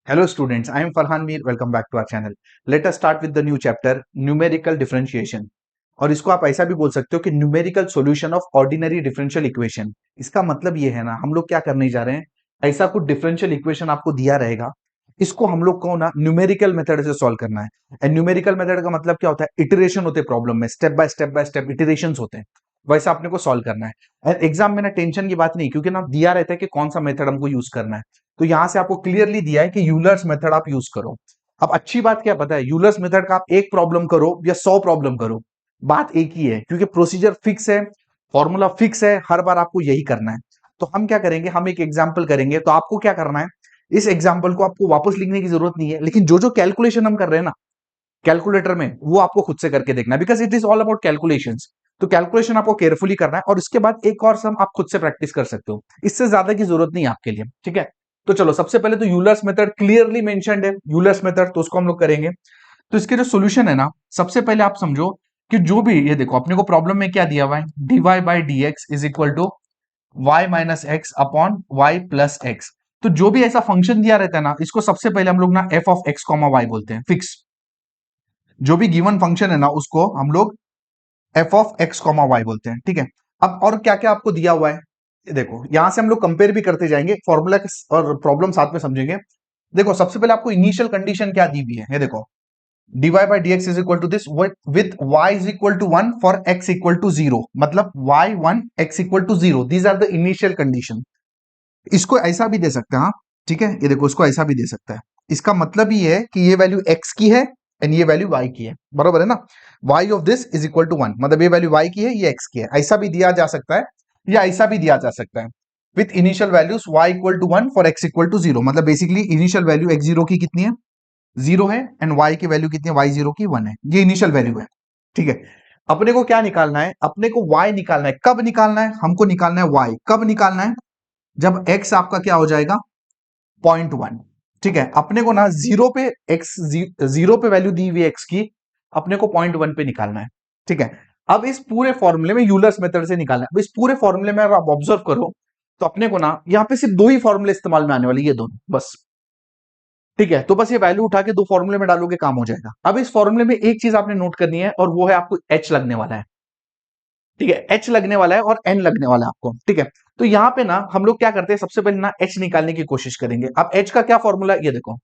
Hello students, I am Farhan Mir. Welcome back to our channel. Let us start with the new chapter, numerical differentiation. और इसको आप ऐसा भी बोल सकते हो कि numerical solution of ordinary differential equation. इसका मतलब ये है ना, हम लोग क्या करने जा रहे हैं, ऐसा कुछ डिफरेंशियल इक्वेशन आपको दिया रहेगा, इसको हम लोग को ना न्यूमेरिकल मेथड से सॉल्व करना है। एंड न्यूमेरिकल मेथड का मतलब क्या होता है, इटरेशन होते हैं प्रॉब्लम में, स्टेप बाय स्टेप इटरेशन होते हैं, वैसा अपने को सॉल्व करना है। एंड एग्जाम में ना टेंशन की बात नहीं, क्योंकि ना दिया रहता है कि कौन सा मेथड हमको यूज करना है। तो यहां से आपको क्लियरली दिया है कि यूलर्स मेथड आप यूज करो। अब अच्छी बात क्या पता है, यूलर्स मेथड का आप एक प्रॉब्लम करो या 100 प्रॉब्लम करो, बात एक ही है, क्योंकि प्रोसीजर फिक्स है, फॉर्मूला फिक्स है, हर बार आपको यही करना है। तो हम क्या करेंगे, हम एक एग्जाम्पल करेंगे। तो आपको क्या करना है, इस एग्जाम्पल को आपको वापस लिखने की जरूरत नहीं है, लेकिन जो जो कैलकुलेशन हम कर रहे हैं ना कैलकुलेटर में, वो आपको खुद से करके देखना है, because it is all about calculations. तो कैलकुलेशन आपको केयरफुली करना है, और इसके बाद एक और सम आप खुद से प्रैक्टिस कर सकते हो, इससे ज्यादा की जरूरत नहीं है आपके लिए, ठीक है। तो चलो, सबसे पहले तो यूलर्स मेथड क्लियरली मेंशन्ड है, यूलर्स मेथड, तो उसको हम लोग करेंगे। तो इसके जो सोल्यूशन है ना, सबसे पहले आप समझो कि जो भी ये देखो अपने को प्रॉब्लम में क्या दिया हुआ है, dy by d x is equal to y minus x upon y plus x. तो जो भी ऐसा फंक्शन दिया रहता है ना, इसको सबसे पहले हम लोग ना F of x comma y बोलते हैं, फिक्स। जो भी गिवन फंक्शन है ना, उसको हम लोग F of x comma y बोलते हैं, ठीक है। अब और क्या क्या आपको दिया हुआ है, ये देखो, यहां से हम लोग कंपेयर भी करते जाएंगे, फॉर्मूला और प्रॉब्लम साथ में समझेंगे। देखो, सबसे पहले आपको इनिशियल कंडीशन क्या दी हुई है, ये देखो, dy by dx is equal to this with y is equal to 1 for x equal to 0, मतलब y1 x equal to 0, these are the initial condition। इसको ऐसा भी दे सकते हैं, हाँ, ठीक है, ये देखो, इसको ऐसा भी दे सकता है। इसका मतलब ये है कि ये वैल्यू x की है एंड ये वैल्यू y की है, बराबर है ना। y of this is equal to 1, मतलब ये वैल्यू y की है, ये x की है, ऐसा भी दिया जा सकता है या ऐसा भी दिया जा सकता है। With initial values y equal to 1 for x equal to 0, मतलब बेसिकली इनिशियल वैल्यू x0 की कितनी है, 0 है, एंड y की वैल्यू कितनी है, y0 की 1 है, ये इनिशियल वैल्यू है, ठीक है। अपने को क्या निकालना है, अपने को y निकालना है। कब निकालना है, हमको निकालना है y कब निकालना है, जब x आपका क्या हो जाएगा, 0.1, ठीक है। अपने को ना जीरो पे x, जीरो पे वैल्यू दी हुई x की, अपने को 0.1 पे निकालना है, ठीक है। अब इस पूरे फॉर्मूले में यूलर्स मेथड से निकालना है। अब इस पूरे फॉर्मूले में अगर आप ऑब्जर्व करो, तो अपने को ना यहाँ पे सिर्फ दो ही फॉर्मूले इस्तेमाल में आने वाले, ये दोनों बस, ठीक है। तो बस ये वैल्यू उठा के दो फॉर्मूले में डालोगे, काम हो जाएगा। अब इस फॉर्मूले में एक चीज आपने नोट करनी है, और वो है आपको h लगने वाला है, ठीक है, h लगने वाला है और n लगने वाला है आपको, ठीक है। तो यहां पे ना हम लोग क्या करते हैं, सबसे पहले ना h निकालने की कोशिश करेंगे। अब h का क्या फॉर्मूला, ये देखो,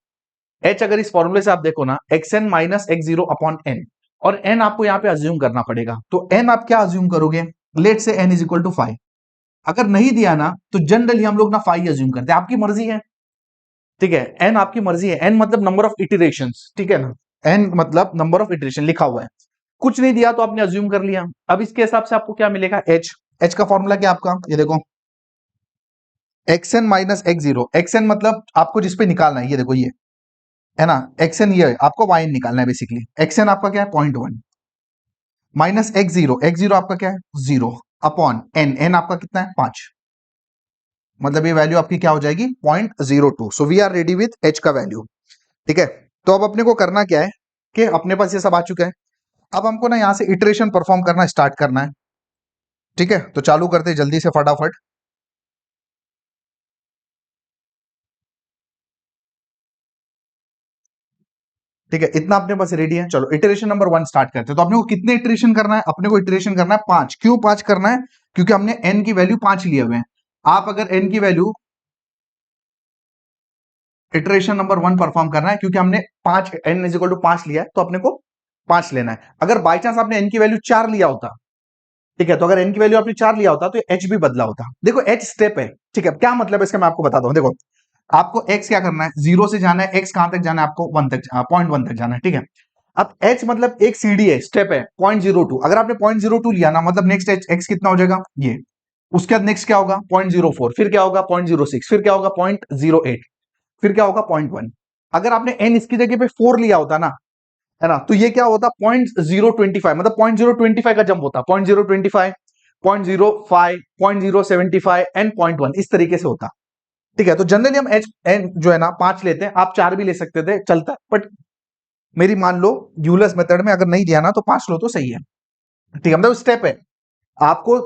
h अगर इस फॉर्मूले से आप देखो ना, xn minus x zero upon n, और n आपको यहां पे अज्यूम करना पड़ेगा। तो n आप क्या अज्यूम करोगे, लेट से n इज इक्वल टू 5। अगर नहीं दिया ना, तो जनरली हम लोग ना 5 अज्यूम करते हैं, आपकी मर्जी है, ठीक है। n आपकी मर्जी है, n मतलब नंबर ऑफ इटरेशंस, ठीक है ना, n मतलब नंबर ऑफ इटरेशन लिखा हुआ है। कुछ नहीं दिया तो आपने अज्यूम कर लिया। अब इसके हिसाब से आपको क्या मिलेगा, h का फॉर्मूला क्या आपका, ये देखो, xn minus x zero, xn मतलब आपको जिस पे निकालना है, ये देखो, ये है ना, xn, ये आपको yn निकालना है बेसिकली। xn आपका क्या है, 0.1 माइनस एक्स जीरो आपका क्या है, 0 अपॉन n आपका कितना है, 5, मतलब ये वैल्यू आपकी क्या हो जाएगी, 0.02। So we are ready with h का वैल्यू, ठीक है। तो अब अपने को करना क्या है, कि अपने पास ये सब आ चुका है। अब हमको ना यहां से इटरेशन परफॉर्म करना स्टार्ट करना है, ठीक है। तो चालू करते हैं जल्दी से फटाफट। ठीक है, इतना अपने पास रेडी है। चलो इटरेशन नंबर 1 स्टार्ट करते हैं। तो अपने को कितने इटरेशन करना है, अपने को इटरेशन करना है 5। क्यों 5 करना है, क्योंकि हमने n की वैल्यू 5 लिए हुए हैं। आप अगर n की वैल्यू, इटरेशन नंबर 1 परफॉर्म करना है, क्योंकि हमने 5, n इज इक्वल टू 5 लिया है, तो अपने को 5 लेना है। अगर बाई चांस आपने n की वैल्यू 4 लिया होता, ठीक है, तो अगर n की वैल्यू आपने 4 लिया होता, तो h भी बदला होता। देखो h स्टेप है, ठीक है। क्या मतलब है इसका, मैं आपको बताता हूं। देखो, आपको x क्या करना है, 0 से जाना है, x कहां तक जाना है, आपको 1 तक, 0.1 तक जाना है, ठीक है। अब h मतलब एक सीढ़ी है, स्टेप है, 0.02। अगर आपने 0.02 लिया ना, मतलब नेक्स्ट x कितना हो जाएगा, ये। उसके बाद नेक्स्ट क्या होगा, 0.04, फिर क्या होगा 0.06, फिर क्या होगा 0.08, फिर क्या होगा 0.1। अगर आपने n इसकी जगह पे 4 लिया होता ना, है ना, तो ये क्या होता, 0.025, मतलब 0.025 का जंप होता, 0.025, 0.05, 0.075 एंड 0.1, इस तरीके से होता, ठीक है। तो जनरली हम एच एन जो है ना 5 लेते हैं, आप 4 भी ले सकते थे, चलता, बट मेरी मान लो यूलर्स मेथड में अगर नहीं दिया ना, तो 5 लो तो सही है, ठीक है। मतलब स्टेप है, आपको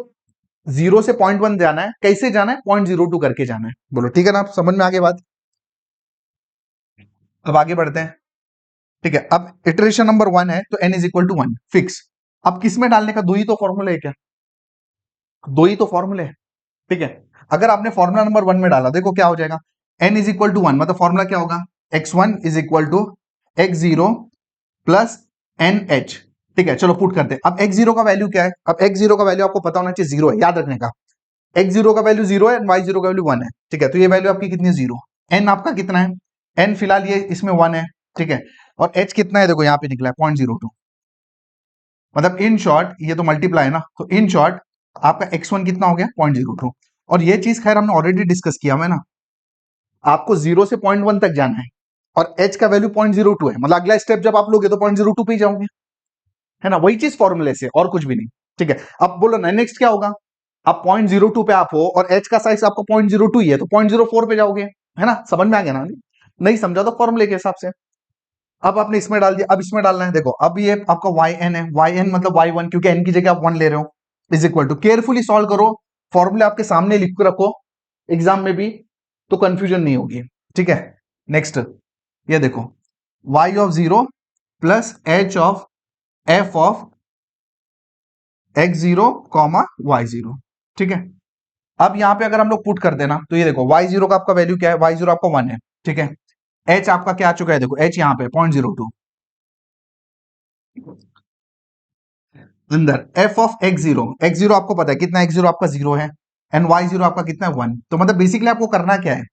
0 से 0.1 जाना है, कैसे जाना है, 0.02 करके जाना है। बोलो ठीक है ना, आप समझ में आगे बात। अब आगे बढ़ते हैं। ठीक है, अब इटरेशन नंबर 1 है तो n is equal to 1 fix. अब किस में डालने का, दो ही तो फॉर्मूला है क्या, दो ही तो फॉर्मूले है। ठीक है, अगर आपने फॉर्मूला नंबर 1 में डाला, देखो क्या हो जाएगा, n इज इक्वल टू 1 मतलब फॉर्मूला क्या होगा, x1 is equal to x0 plus n h. ठीक है, चलो पुट करते हैं। अब x0 का वैल्यू क्या है, अब x0 का वैल्यू आपको पता होना चाहिए, जीरो है, याद रखने का। x0 का वैल्यू जीरो है, y0 का वैल्यू 1 है। ठीक है, तो ये वैल्यू आपकी कितनी है, जीरो। n आपका कितना है, n फिलहाल ये इसमें 1 है। ठीक है, और h कितना है, देखो यहाँ पे निकला है 0.02। मतलब इन शॉर्ट ये तो मल्टीप्लाई है ना, तो इन शॉर्ट आपका x1 कितना हो गया, 0.02। और ये चीज खैर हमने ऑलरेडी डिस्कस किया है ना, आपको 0 से 0.1 तक जाना है और h का वैल्यू 0.02 है, मतलब अगला स्टेप जब आप लोगे तो 0.02 पे ही जाओगे, है ना, वही चीज फॉर्मूले से और कुछ भी नहीं। ठीक है, अब बोलो ना नेक्स्ट क्या होगा, अब 0.02 पे आप हो और h का साइज आपका 0.02 ही है तो 0.04 पे जाओगे, है ना, समझ में आ गया ना, नहीं समझा तो फॉर्मूले के हिसाब से। अब आपने इसमें डाल दिया, अब इसमें डालना है, देखो अब ये आपका yn है, yn मतलब y1 क्योंकि n की जगह आप 1 ले रहे हो, is equal to, carefully solve करो, फॉर्मूले आपके सामने लिख के रखो एग्जाम में भी, तो कंफ्यूजन नहीं होगी। ठीक है, नेक्स्ट ये देखो, y of 0 plus h of f of x0 comma y0। ठीक है, अब यहां पे अगर हम लोग पुट कर देना तो ये देखो y0 का आपका वैल्यू क्या है, y0 आपका 1 है। ठीक है, h आपका क्या आ चुका है, देखो h यहाँ पे 0.02, अंदर f ऑफ x0, x0 आपको पता है कितना, x0 आपका 0 है एंड y0 आपका कितना है 1। तो मतलब बेसिकली आपको करना क्या है,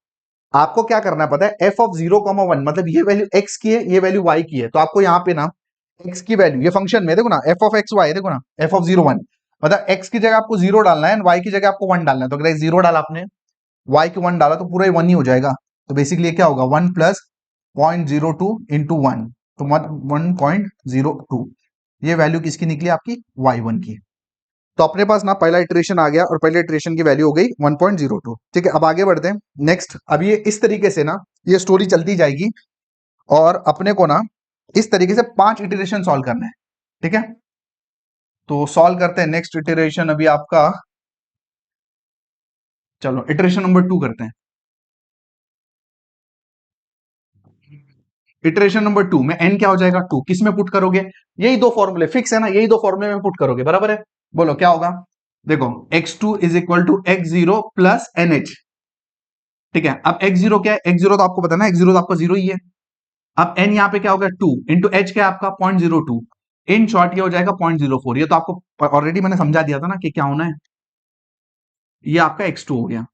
आपको क्या करना है पता है, f ऑफ 0,1 मतलब ये वैल्यू x की है, ये वैल्यू y की है, तो आपको यहाँ पे ना x की वैल्यू, ये फंक्शन में देखो ना f ऑफ x y, देखो ना f ऑफ 0 1 मतलब x की जगह आपको 0 डालना है एंड y की जगह आपको 1 डालना है। तो अगर 0 डाला आपने, y की 1 डाला तो पूरा 1 ही हो जाएगा। तो बेसिकली ये क्या होगा, 1 प्लस 0.02 इंटू 1, तो 1.02, ये वैल्यू किसकी निकली, आपकी y1 की। तो अपने पास ना पहला इटरेशन आ गया और पहले इटरेशन की वैल्यू हो गई 1.02। ठीक है, अब आगे बढ़ते हैं नेक्स्ट। अब ये इस तरीके से ना ये स्टोरी चलती जाएगी और अपने को ना इस तरीके से 5 इटरेशन सॉल्व करना है। ठीक है, तो सॉल्व करते हैं नेक्स्ट इटरेशन अभी आपका, चलो इटरेशन नंबर 2 करते हैं। इटरेशन नंबर 2 में n क्या हो जाएगा, 2, किस में पुट करोगे, यही दो फॉर्मूले फिक्स है ना, यही दो फॉर्मूले में पुट करोगे, बराबर है। बोलो क्या होगा, देखो x2 is equal to x0 plus nh। ठीक है, अब x0 क्या है, x0 तो आपको पता है ना, x0 तो आपका 0 ही है। अब n यहाँ पे क्या हो गया, 2 इंटू h क्या है आपका 0.02, इन शॉर्ट ये हो जाएगा 0.04। ये तो आपको ऑलरेडी मैंने समझा दिया था ना कि क्या होना है, ये आपका x2 हो गया।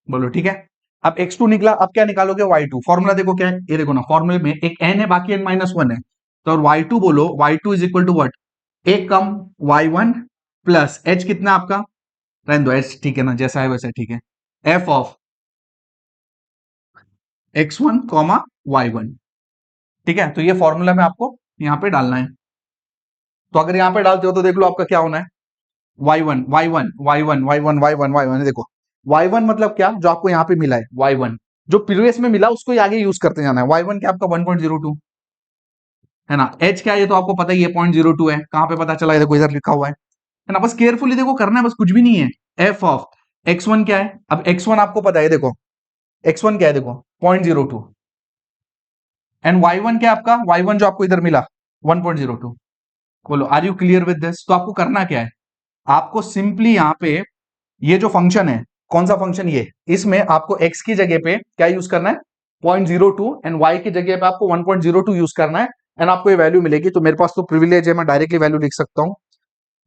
बोलो ठीक है, अब x2 निकला, अब क्या निकालोगे, y2। फॉर्मूला देखो क्या है, ये देखो ना, फॉर्मूले में एक n है बाकी n-1 है, तो और y2 बोलो, y2 is equal to what, एक कम y1 प्लस h कितना आपका, रहने दो h, ठीक है ना, जैसा है वैसा ठीक है, f of x1 comma y1। ठीक है, तो ये फॉर्मूला में आपको यहाँ पे डालना है। तो अगर यहाँ पे डालते हो तो देख लो आपका क्या होना है, y1 y1 y1 y1 y1 y1, देखो y1 मतलब क्या, जो आपको यहाँ पे मिला है y1, जो प्रीवियस में मिला उसको ही आगे यूज करते जाना है। y1 क्या आपका 1.02 है ना, h क्या है ये तो आपको पता ही है 0.02 है, कहां पे पता चला है, देखो इधर लिखा हुआ है ना, बस केयरफुली देखो करना है, बस कुछ भी नहीं है। f ऑफ x1 क्या है, अब x1 आपको पता है, देखो x1 क्या है, देखो 0.02 एंड y1 क्या है आपका, y1 जो आपको इधर मिला 1.02। बोलो are you clear with this. तो आपको करना क्या है, आपको सिंपली यहाँ पे ये जो फंक्शन है, कौन सा फंक्शन ये, इसमें आपको x की जगह पे क्या यूज करना है 0.02 एंड y की जगह पे आपको 1.02 यूज करना है एंड आपको ये वैल्यू मिलेगी। तो मेरे पास तो प्रिविलेज है, मैं डायरेक्टली वैल्यू लिख सकता हूं।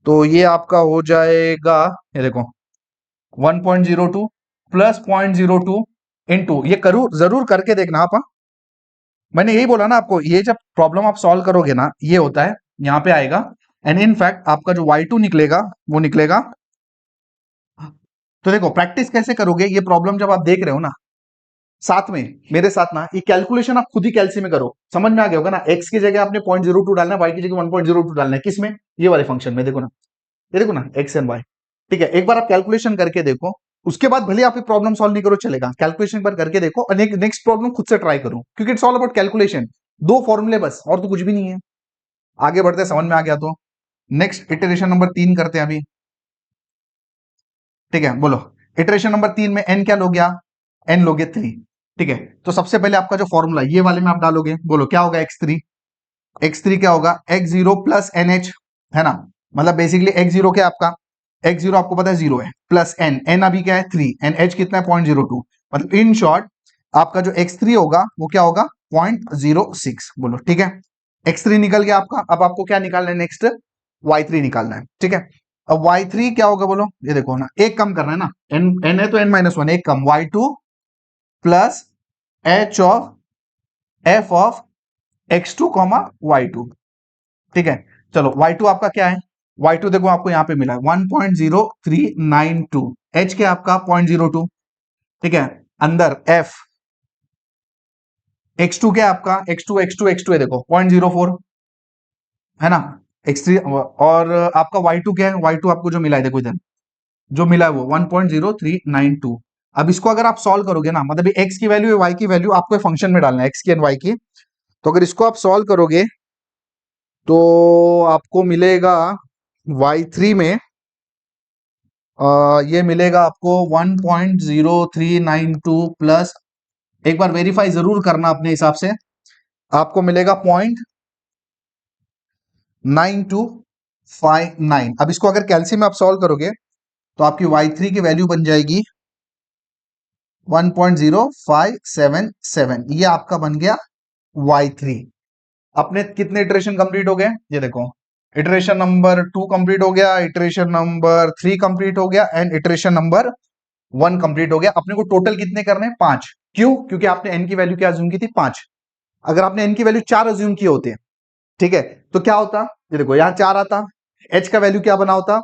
तो ये आपका हो जाएगा, ये देखो 1.02 प्लस 0.02 इंटू, ये करूँ जरूर करके देखना आप, हाँ? मैंने यही बोला ना आपको, ये जब प्रॉब्लम आप सॉल्व करोगे ना ये होता है, यहाँ पे आएगा एंड इन फैक्ट आपका जो y2 निकलेगा वो निकलेगा। तो देखो प्रैक्टिस कैसे करोगे, ये प्रॉब्लम जब आप देख रहे हो ना साथ में मेरे साथ ना, ये कैलकुलेशन आप खुद ही कैलसी में करो, समझ में आ गया होगा ना। x की जगह आपने 0.02 डालना है, y की जगह 1.02 डालना है, किसमें, ये वाले फंक्शन में, देखो ना, ये देखो ना x एंड y। ठीक है, एक बार आप कैलकुलेशन करके देखो, उसके बाद भले आप प्रॉब्लम सॉल्व नहीं करो चलेगा, कैलकुलेशन पर करके देखो और नेक्स्ट प्रॉब्लम खुद से ट्राई करो, क्योंकि इट्स ऑल अबाउट कैलकुलेशन, दो फॉर्मूले बस, और तो कुछ भी नहीं है। आगे बढ़ते, समझ में आ गया तो नेक्स्ट इटरेशन नंबर 3 करते हैं अभी। ठीक है, बोलो इटरेशन नंबर 3 में n क्या लोगे, n लोगे 3। ठीक है। तो सबसे पहले आपका जो फॉर्मूला ये वाले में आप डालोगे, बोलो क्या होगा x3, x3 क्या होगा x0 प्लस NH, है ना, मतलब बेसिकली x0 क्या है आपका, x0 आपको पता है 0 है, प्लस n अभी क्या है 3, एन h कितना है 0.02, मतलब इन शॉर्ट आपका जो x3 होगा वो क्या होगा 0.06, बोलो ठीक है। x3 निकल गया आपका, अब आपको क्या निकालना है नेक्स्ट, y3 निकालना है, ठीक है। अब y3 क्या होगा बोलो, ये देखो ना, एक कम करना है ना, n है तो n-1, एक कम, y2 plus h of f of x2 comma y2, ठीक है। चलो y2 आपका क्या है, y2 देखो आपको यहां पे मिला है 1.0392, h क्या आपका 0.02, ठीक है। अंदर f, x2 क्या आपका, x2 है देखो 0.04, है ना, x3, और आपका y2 क्या है, y2 आपको जो मिला है देखो इधर जो मिला है वो 1.0392। अब इसको अगर आप सॉल्व करोगे ना, मतलब x की वैल्यू y की वैल्यू आपको फंक्शन में डालना है, x की एंड y की, तो अगर इसको आप सॉल्व करोगे तो आपको मिलेगा y3 में ये मिलेगा आपको 1.0392 प्लस, एक बार वेरीफाई जरूर करना अपने हिसाब से, आपको मिलेगा 0.9259। अब इसको अगर कैल्सियम में आप सॉल्व करोगे तो आपकी y3 की वैल्यू बन जाएगी 1.0577, ये आपका बन गया y3। अपने कितने इटरेशन कंप्लीट हो गए, ये देखो, इटरेशन नंबर 2 कंप्लीट हो गया, इटरेशन नंबर 3 कंप्लीट हो गया, एंड इटरेशन नंबर 1 कंप्लीट हो गया। अपने को टोटल कितने करने हैं, 5। क्यों, क्योंकि आपने n की वैल्यू क्या अज्यूम की थी, 5। अगर आपने n की वैल्यू 4 अज्यूम किए होते, ठीक है, तो क्या होता, ये देखो यहां 4 आता, h का वैल्यू क्या बना होता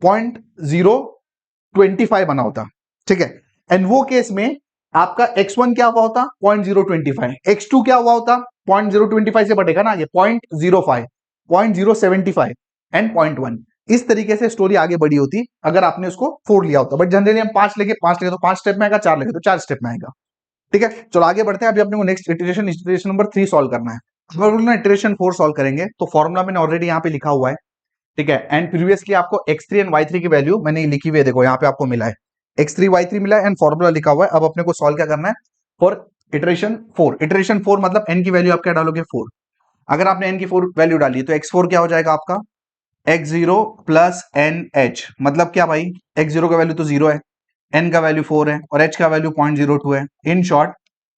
0.025 बना होता, ठीक है। एंड वो केस में आपका x1 क्या हुआ होता 0.025, x2 क्या हुआ होता 0.025 से बढ़ेगा ना, ये 0.05, 0.075 एंड 0.1। इस तरीके से स्टोरी आगे बढ़ी होती अगर आपने उसको 4 लिया होता, बट जनरली हम 5 लेके तो 5 स्टेप में आएगा, 4 लेके तो 4 स्टेप में आएगा, ठीक है। चलो आगे बढ़ते हैं, अभी अपने को नेक्स्ट इटरेशन नंबर 3 सॉल्व करना है। अगर ना इटरेशन 4 सॉल्व करेंगे तो फॉर्मुला मैंने ऑलरेडी यहाँ पे लिखा हुआ है, ठीक है। एंड प्रीवियसली आपको x3 एंड y3 की वैल्यू मैंने लिखी हुई है, देखो यहाँ पे आपको मिला है x3 y3 मिला है एंड फॉर्मूला लिखा हुआ है। अब अपने को सॉल्व क्या करना है फॉर इटरेशन 4 मतलब n की वैल्यू आप क्या डालोगे 4। अगर आपने n की 4 वैल्यू डाली तो x4 क्या हो जाएगा आपका x0 प्लस NH, मतलब क्या भाई, x0 का वैल्यू तो 0 है, n का वैल्यू 4 है और h का वैल्यू 0.02 है। इन शॉर्ट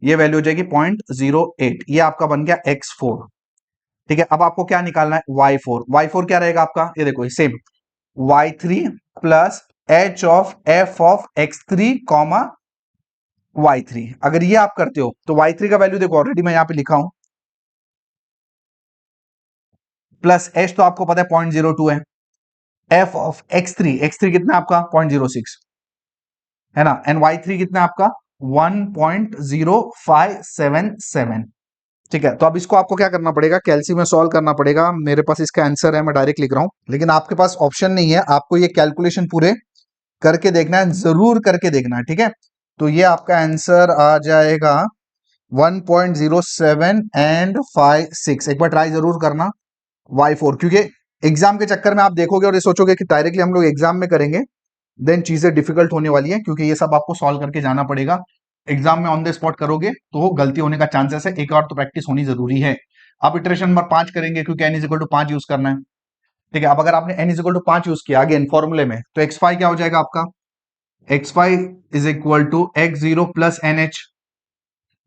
ये वैल्यू हो जाएगी 0.08, ये आपका बन गया x4, ठीक है। अब आपको क्या निकालना है y4 क्या रहेगा आपका, ये देखो same y3 plus h of f of x3 comma y3। अगर ये आप करते हो तो y3 का वैल्यू देखो ऑलरेडी मैं यहां पे लिखा हूं, प्लस h तो आपको पता है 0.02 है, f ऑफ x3 कितना है आपका 0.06, है ना, एंड y3 कितना है आपका 1.0577, ठीक है। तो अब इसको आपको क्या करना पड़ेगा, कैलसी में सॉल्व करना पड़ेगा। मेरे पास इसका आंसर है, मैं डायरेक्ट लिख रहा हूं, लेकिन आपके पास ऑप्शन नहीं है, आपको ये कैलकुलेशन पूरे करके देखना है, जरूर करके देखना है, ठीक है। तो ये आपका आंसर आ जाएगा 1.07 एंड 56, एक बार ट्राई जरूर करना y4, क्योंकि एग्जाम के चक्कर में आप देखोगे और ये सोचोगे कि डायरेक्टली हम लोग एग्जाम में करेंगे, देन चीजें डिफिकल्ट होने वाली है, क्योंकि ये सब आपको सॉल्व करके जाना पड़ेगा। एग्जाम में ऑन द स्पॉट करोगे तो गलती होने का चांसेस है, एक और तो प्रैक्टिस होनी जरूरी है। आप इटरेशन नंबर 5 करेंगे क्योंकि n इक्वल टू 5 यूज करना है, ठीक है। अब अगर आपने n इक्वल टू 5 यूज किया अगेन फॉर्मूले में, तो x5 क्या हो जाएगा आपका, x5 is equal to x0 plus NH,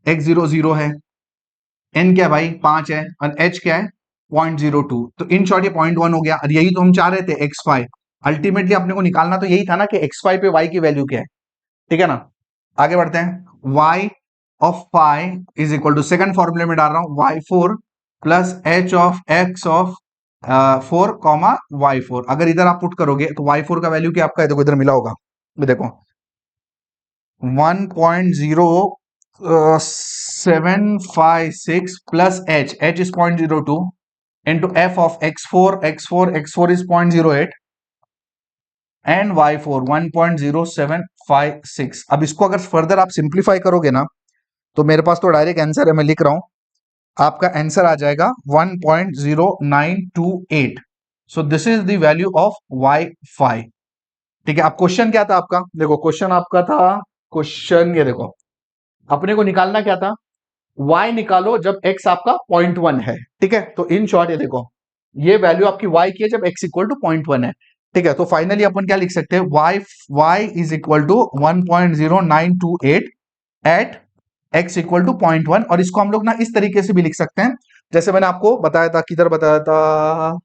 x0 0 है, n क्या है भाई 5 है और h क्या है 0.02, तो इन शॉर्ट ये 0.1 हो गया, और यही तो हम चाह रहे थे x5, अल्टीमेटली अपने को निकालना तो यही था ना कि x5 पे y की वैल्यू क्या है, ठीक है ना। आगे बढ़ते हैं, y of five is equal to, second फॉर्मूले में डाल रहा हूं y4 plus h of x of 4 comma y4। अगर इधर आप पुट करोगे तो y4 का वैल्यू क्या आपका है, देखो इधर मिला होगा, ये देखो 1.0756 plus h is 0.02 into f of x4 is 0.08 and y4 1.0756। अब इसको अगर फर्दर आप सिंप्लीफाई करोगे ना, तो मेरे पास तो डायरेक्ट आंसर है, मैं लिख रहा हूं, आपका आंसर आ जाएगा 1.0928। सो this is the value of y5, ठीक है। अब क्वेश्चन क्या था आपका, देखो क्वेश्चन आपका था, क्वेश्चन ये देखो अपने को निकालना क्या था, y निकालो जब x आपका 0.1 है, ठीक है। तो इन शॉर्ट ये देखो, ये वैल्यू आपकी y की है जब x इक्वल टू 0.1 है, ठीक है। तो फाइनली अपन क्या लिख सकते हैं, y is equal to 1.0928 at x equal to 0.1। और इसको हम लोग ना इस तरीके से भी लिख सकते हैं, जैसे मैंने आपको बताया था, किधर बताया था,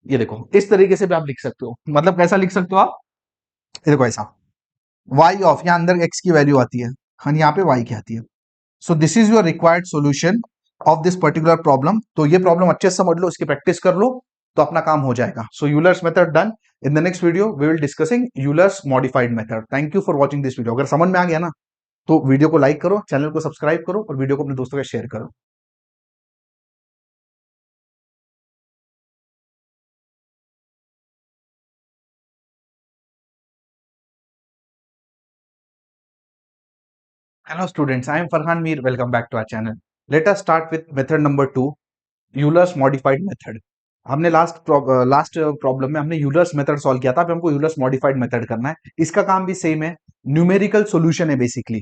ये देखो इस तरीके से भी आप लिख सकते हो। मतलब कैसा लिख सकते हो आप, ये देखो ऐसा, y ऑफ, यहाँ अंदर x की वैल्यू आती है, हाँ यहाँ पे y की आती है। So this is your required solution of this particular problem. तो ये प्रॉब्लम अच्छे से समझ लो, इसकी प्रैक्टिस कर लो, तो अपना काम हो जाएगा। So Euler's method done. In the next video we will discussing Euler's modified method. Thank you for watching this video. अगर समझ में आ गया ना, तो वीडियो को लाइक करो, चैनल को सब्सक्राइब करो और वीडियो को अपने दोस्तों के साथ शेयर करो। Hello students, I am Farhan Mir. Welcome back to our channel. Let us start with method number 2, Euler's modified method. हमने लास्ट प्रॉब्लम में हमने यूलर्स मेथड सॉल्व किया था, अब हमको यूलर्स मॉडिफाइड मेथड करना है। इसका काम भी सेम है, न्यूमेरिकल सॉल्यूशन है बेसिकली,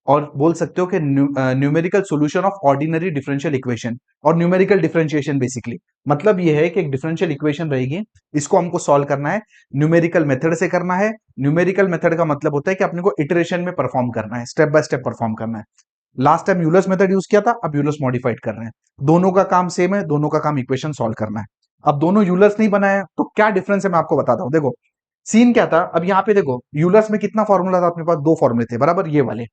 और बोल सकते हो कि numerical solution of ordinary differential equation और न्यूमेरिकल डिफरेंशिएशन बेसिकली। मतलब ये है कि एक डिफरेंशियल इक्वेशन रहेगी, इसको हमको सॉल्व करना है, न्यूमेरिकल मेथड से करना है। न्यूमेरिकल मेथड का मतलब होता है कि अपने को इटरेशन में परफॉर्म करना है, स्टेप बाय स्टेप परफॉर्म करना है। Last time Euler's method use किया था, अब यूलर्स मॉडिफाइड कर रहे हैं। दोनों का काम सेम है, दोनों का काम इक्वेशन सॉल्व करना है। अब दोनों यूलर्स नहीं बनाए तो क्या डिफरेंस है मैं आपको बताता हूं। देखो सीन क्या था, अब यहाँ पे देखो यूलर्स में कितना फॉर्मूला था अपने पास, दो फॉर्मूले थे बराबर, ये वाले,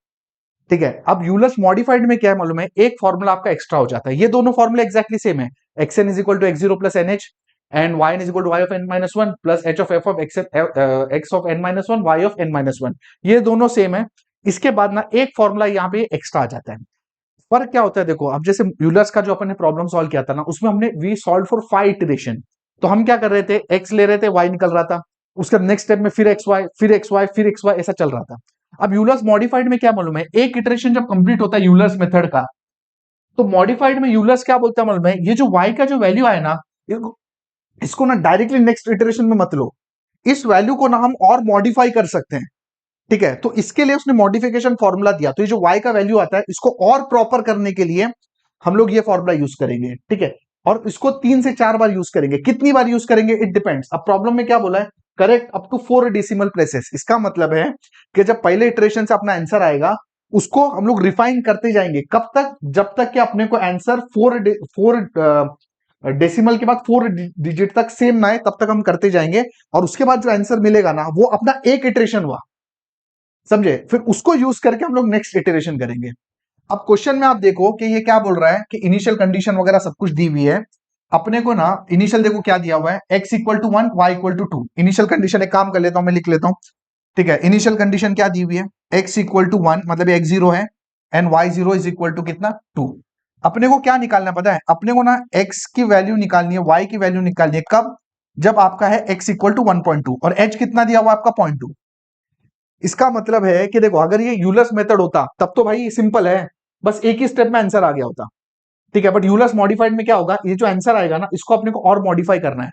ठीक है। अब यूलर्स मॉडिफाइड में क्या है मालूम है, एक फॉर्मूला आपका एक्स्ट्रा हो जाता है। ये दोनों फॉर्मूले एक्जैक्टली सेम है, xn is equal to x0 plus NH and yn is equal to y of n minus one plus h of f of x of n minus one, y of n minus one, ये दोनों same है। इसके बाद ना एक formula यहाँ पे extra आ जाता है। फर्क क्या होता है, देखो अब जैसे यूलर्स का जो अपन ने प्रॉब्लम सॉल्व किया था ना, उसमें हमने वी सॉल्व फॉर 5 इटरेशन। तो हम क्या कर रहे थे, x ले रहे थे, y निकल रहा था, उसके नेक्स्ट स्टेप में फिर xy, फिर xy, फिर xy, ऐसा चल रहा था। अब यूलर्स मॉडिफाइड में क्या मालूम है, एक इटरेशन जब कंप्लीट होता है यूलर्स मेथड का, तो मॉडिफाइड में यूलर्स क्या बोलता है मालूम है, ये जो y का जो वैल्यू आए ना, इसको ना डायरेक्टली नेक्स्ट इटरेशन में मत लो, इस वैल्यू को ना हम और मॉडिफाई कर सकते हैं, ठीक है। तो इसके लिए उसने मॉडिफिकेशन फॉर्मूला दिया। तो ये जो y का वैल्यू आता है, इसको और प्रॉपर करने के लिए हम लोग ये फॉर्मूला यूज करेंगे, ठीक है। और इसको 3 से 4 बार यूज करेंगे, कितनी बार यूज करेंगे इट डिपेंड्स। अब प्रॉब्लम में क्या बोला है, correct up to 4 decimal places. इसका मतलब है कि जब पहले इटरेशन से अपना आंसर आएगा, उसको हम लोग रिफाइन करते जाएंगे, कब तक, जब तक कि अपने को आंसर 4 डेसिमल के बाद 4 डिजिट तक सेम ना है, तब तक हम करते जाएंगे। और उसके बाद जो आंसर मिलेगा ना, वो अपना एक इटरेशन हुआ, समझे। फिर उसको यूज करके हम लोग नेक्स्ट इटरेशन करेंगे। अब क्वेश्चन में आप देखो कि ये क्या बोल रहा है कि इनिशियल कंडीशन वगैरह सब कुछ दी हुई है अपने को ना। इनिशियल देखो क्या दिया हुआ है, x equal to 1, y equal to 2। Initial condition एक काम कर लेता हूं, मैं लिख लेता हूं, ठीक है। इनिशियल कंडीशन क्या दी हुई है, x इक्वल टू 1 मतलब x 0 है and y 0 is equal to कितना, 2। अपने को क्या निकालना पता है, अपने को ना x की वैल्यू निकालनी है, y की वैल्यू निकालनी है, कब, जब आपका है x इक्वल टू 1.2 और h कितना दिया हुआ आपका 0.2। इसका मतलब है कि देखो अगर ये यूलर्स मेथड होता तब तो भाई सिंपल है, बस एक ही स्टेप में आंसर आ गया होता, ठीक है। बट यूलर्स मॉडिफाइड में क्या होगा, ये जो आंसर आएगा ना, इसको अपने को और मॉडिफाई करना है।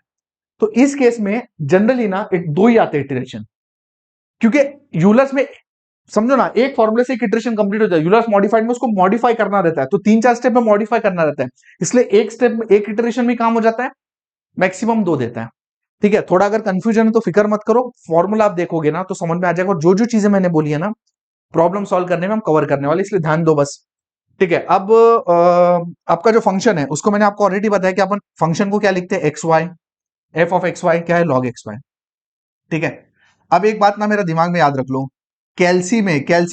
तो इस केस में जनरली ना दो ही आते हैं इटरेशन, क्योंकि यूलर्स में समझो ना, एक फॉर्मूले से एक इटरेशन कंप्लीट हो जाए, यूलर्स मॉडिफाइड में उसको मॉडिफाई करना रहता है, तो 3-4 स्टेप में मॉडिफाई करना रहता है। इसलिए एक स्टेप में, एक इटरेशन में काम हो जाता है, मैक्सिमम 2 देता है, ठीक है। थोड़ा अगर कंफ्यूजन है तो फिक्र मत करो, फॉर्मूला आप देखोगे ना तो समझ में आ जाएगा। और जो जो चीजें मैंने बोली है ना, प्रॉब्लम सॉल्व करने में हम कवर करने वाले, इसलिए ध्यान दो बस, ठीक है। अब आपका जो फंक्शन है उसको मैंने आपको ऑलरेडी बताया कि अपन फंक्शन को क्या लिखते हैं, x y, f of x y क्या है, लॉग एक्स वाई, ठीक है। अब एक बात ना मेरा दिमाग में याद रख लो, कैल्सी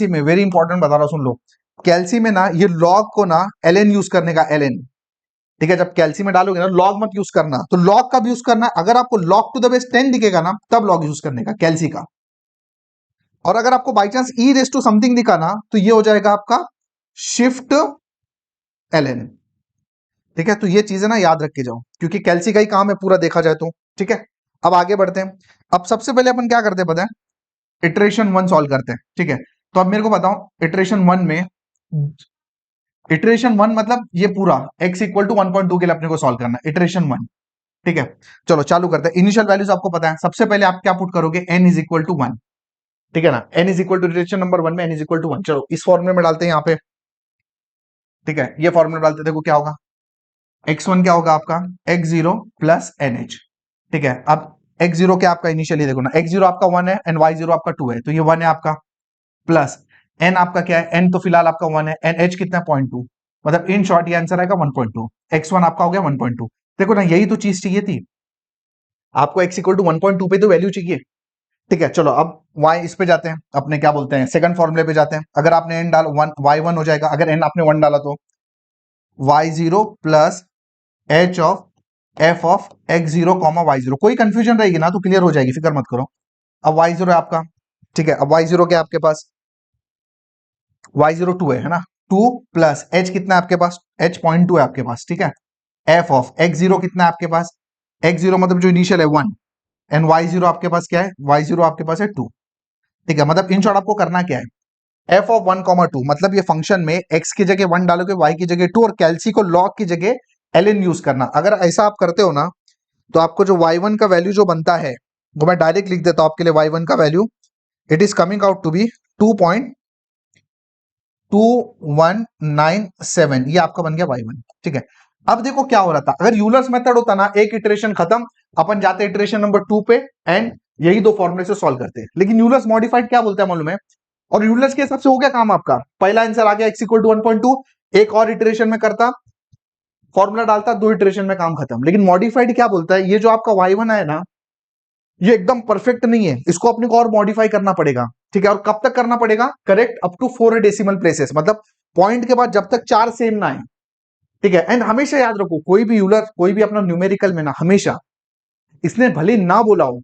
में वेरी इंपॉर्टेंट बता रहा हूं, सुन लो। कैल्सी में ना ये लॉग को ना एलएन यूज करने का, एलएन, ठीक है। जब कैल्सी में डालोगे ना, लॉग मत यूज करना, तो लॉग कब यूज करना, अगर आपको लॉग टू द बेस 10 दिखेगा ना, तब लॉग यूज करने का कैल्सी का। और अगर आपको by chance e raise to something दिखा ना, तो ये हो जाएगा आपका शिफ्ट एलएन, ठीक है। तो ये चीजें ना याद रख के जाओ, क्योंकि कैल्सी का ही काम है पूरा देखा जाए तो, ठीक है। अब आगे बढ़ते हैं। अब सबसे पहले अपन क्या करते हैं पता है, इटरेशन 1 सॉल्व करते हैं, ठीक है। तो अब मेरे को बताओ इटरेशन 1 में, इटरेशन 1 मतलब ये पूरा x इक्वल टू 1.2 के लिए अपने को सॉल्व करना है, इटरेशन 1, ठीक है। चलो चालू करते हैं। इनिशियल वैल्यूज आपको पता है, सबसे पहले आप क्या पुट करोगे, n इज इक्वल टू 1, ठीक है ना। n is equal to iteration number 1 में n इज इक्वल टू 1। चलो इस फॉर्मूले में डालते हैं यहाँ पे, ठीक है, ये फॉर्मूला डालते हैं, देखो क्या होगा, x1 क्या होगा आपका x0 प्लस NH। ठीक है, अब x0 क्या आपका इनिशियली देखो ना, x0 आपका 1 है एंड y0 आपका 2 है, तो ये 1 है आपका, प्लस n आपका क्या है, n तो फिलहाल आपका 1 है एंड h कितना है 0.2, मतलब इन शॉर्ट ये आंसर आएगा 1.2। x1 आपका हो गया 1.2। देखो ना, यही तो चीज चाहिए थी आपको, x इक्वल टू 1.2 पे तो वैल्यू चाहिए। ठीक है, चलो अब y इस पे जाते हैं, अपने क्या बोलते हैं सेकंड फॉर्मूले पे जाते हैं। अगर आपने n डाल 1 y1 हो जाएगा, अगर n आपने 1 डाला तो y0 plus h of f of x0 comma y0। कोई कंफ्यूजन रहेगी ना तो क्लियर हो जाएगी, फिक्र मत करो। अब y0 है आपका, ठीक है, अब y0 क्या आपके पास, y0 2 है ना, 2 प्लस h कितना है आपके पास, h 0.2 है आपके पास, ठीक है, f ऑफ x0 कितना है आपके पास, x0 मतलब जो इनिशियल है 1 एंड y0 आपके पास क्या है, y0 आपके पास है 2। ठीक है, मतलब इन शॉर्ट आपको करना क्या है, f ऑफ 1 कॉमा 2, मतलब ये फंक्शन में x की जगह 1 डालोगे, y की जगह 2 और कैल्सी को log की जगह ln यूज करना। अगर ऐसा आप करते हो ना तो आपको जो y1 का वैल्यू जो बनता है वो मैं डायरेक्ट लिख देता हूं आपके लिए, y1 का value it is coming out to be 2.2197, ये आपका बन गया y1। ठीक है, अब देखो क्या हो रहा था, अगर यूलर्स मेथड होता ना, एक इटरेशन खत्म, अपन जाते इटरेशन नंबर 2 पे एंड यही दो फॉर्मूले से सॉल्व करते हैं। लेकिन यूलर्स मॉडिफाइड क्या बोलता है मालूम है, और यूलर्स के हिसाब से हो गया काम आपका, पहला आंसर आ गया x इक्वल टू 1.2, एक और इटरेशन में करता, फॉर्मूला डालता, दो इटरेशन में काम खत्म। लेकिन मॉडिफाइड क्या बोलता है, ये जो आपका y1 है ना, ये एकदम परफेक्ट नहीं है, इसको अपने को और मॉडिफाई करना पड़ेगा। ठीक है, और कब तक करना पड़ेगा, correct up to 4 decimal places, मतलब पॉइंट के बाद जब तक 4 सेम ना आए। ठीक है, एंड हमेशा याद रखो, कोई भी यूलर, कोई भी अपना न्यूमेरिकल में ना, हमेशा इसने भले ना बोला हो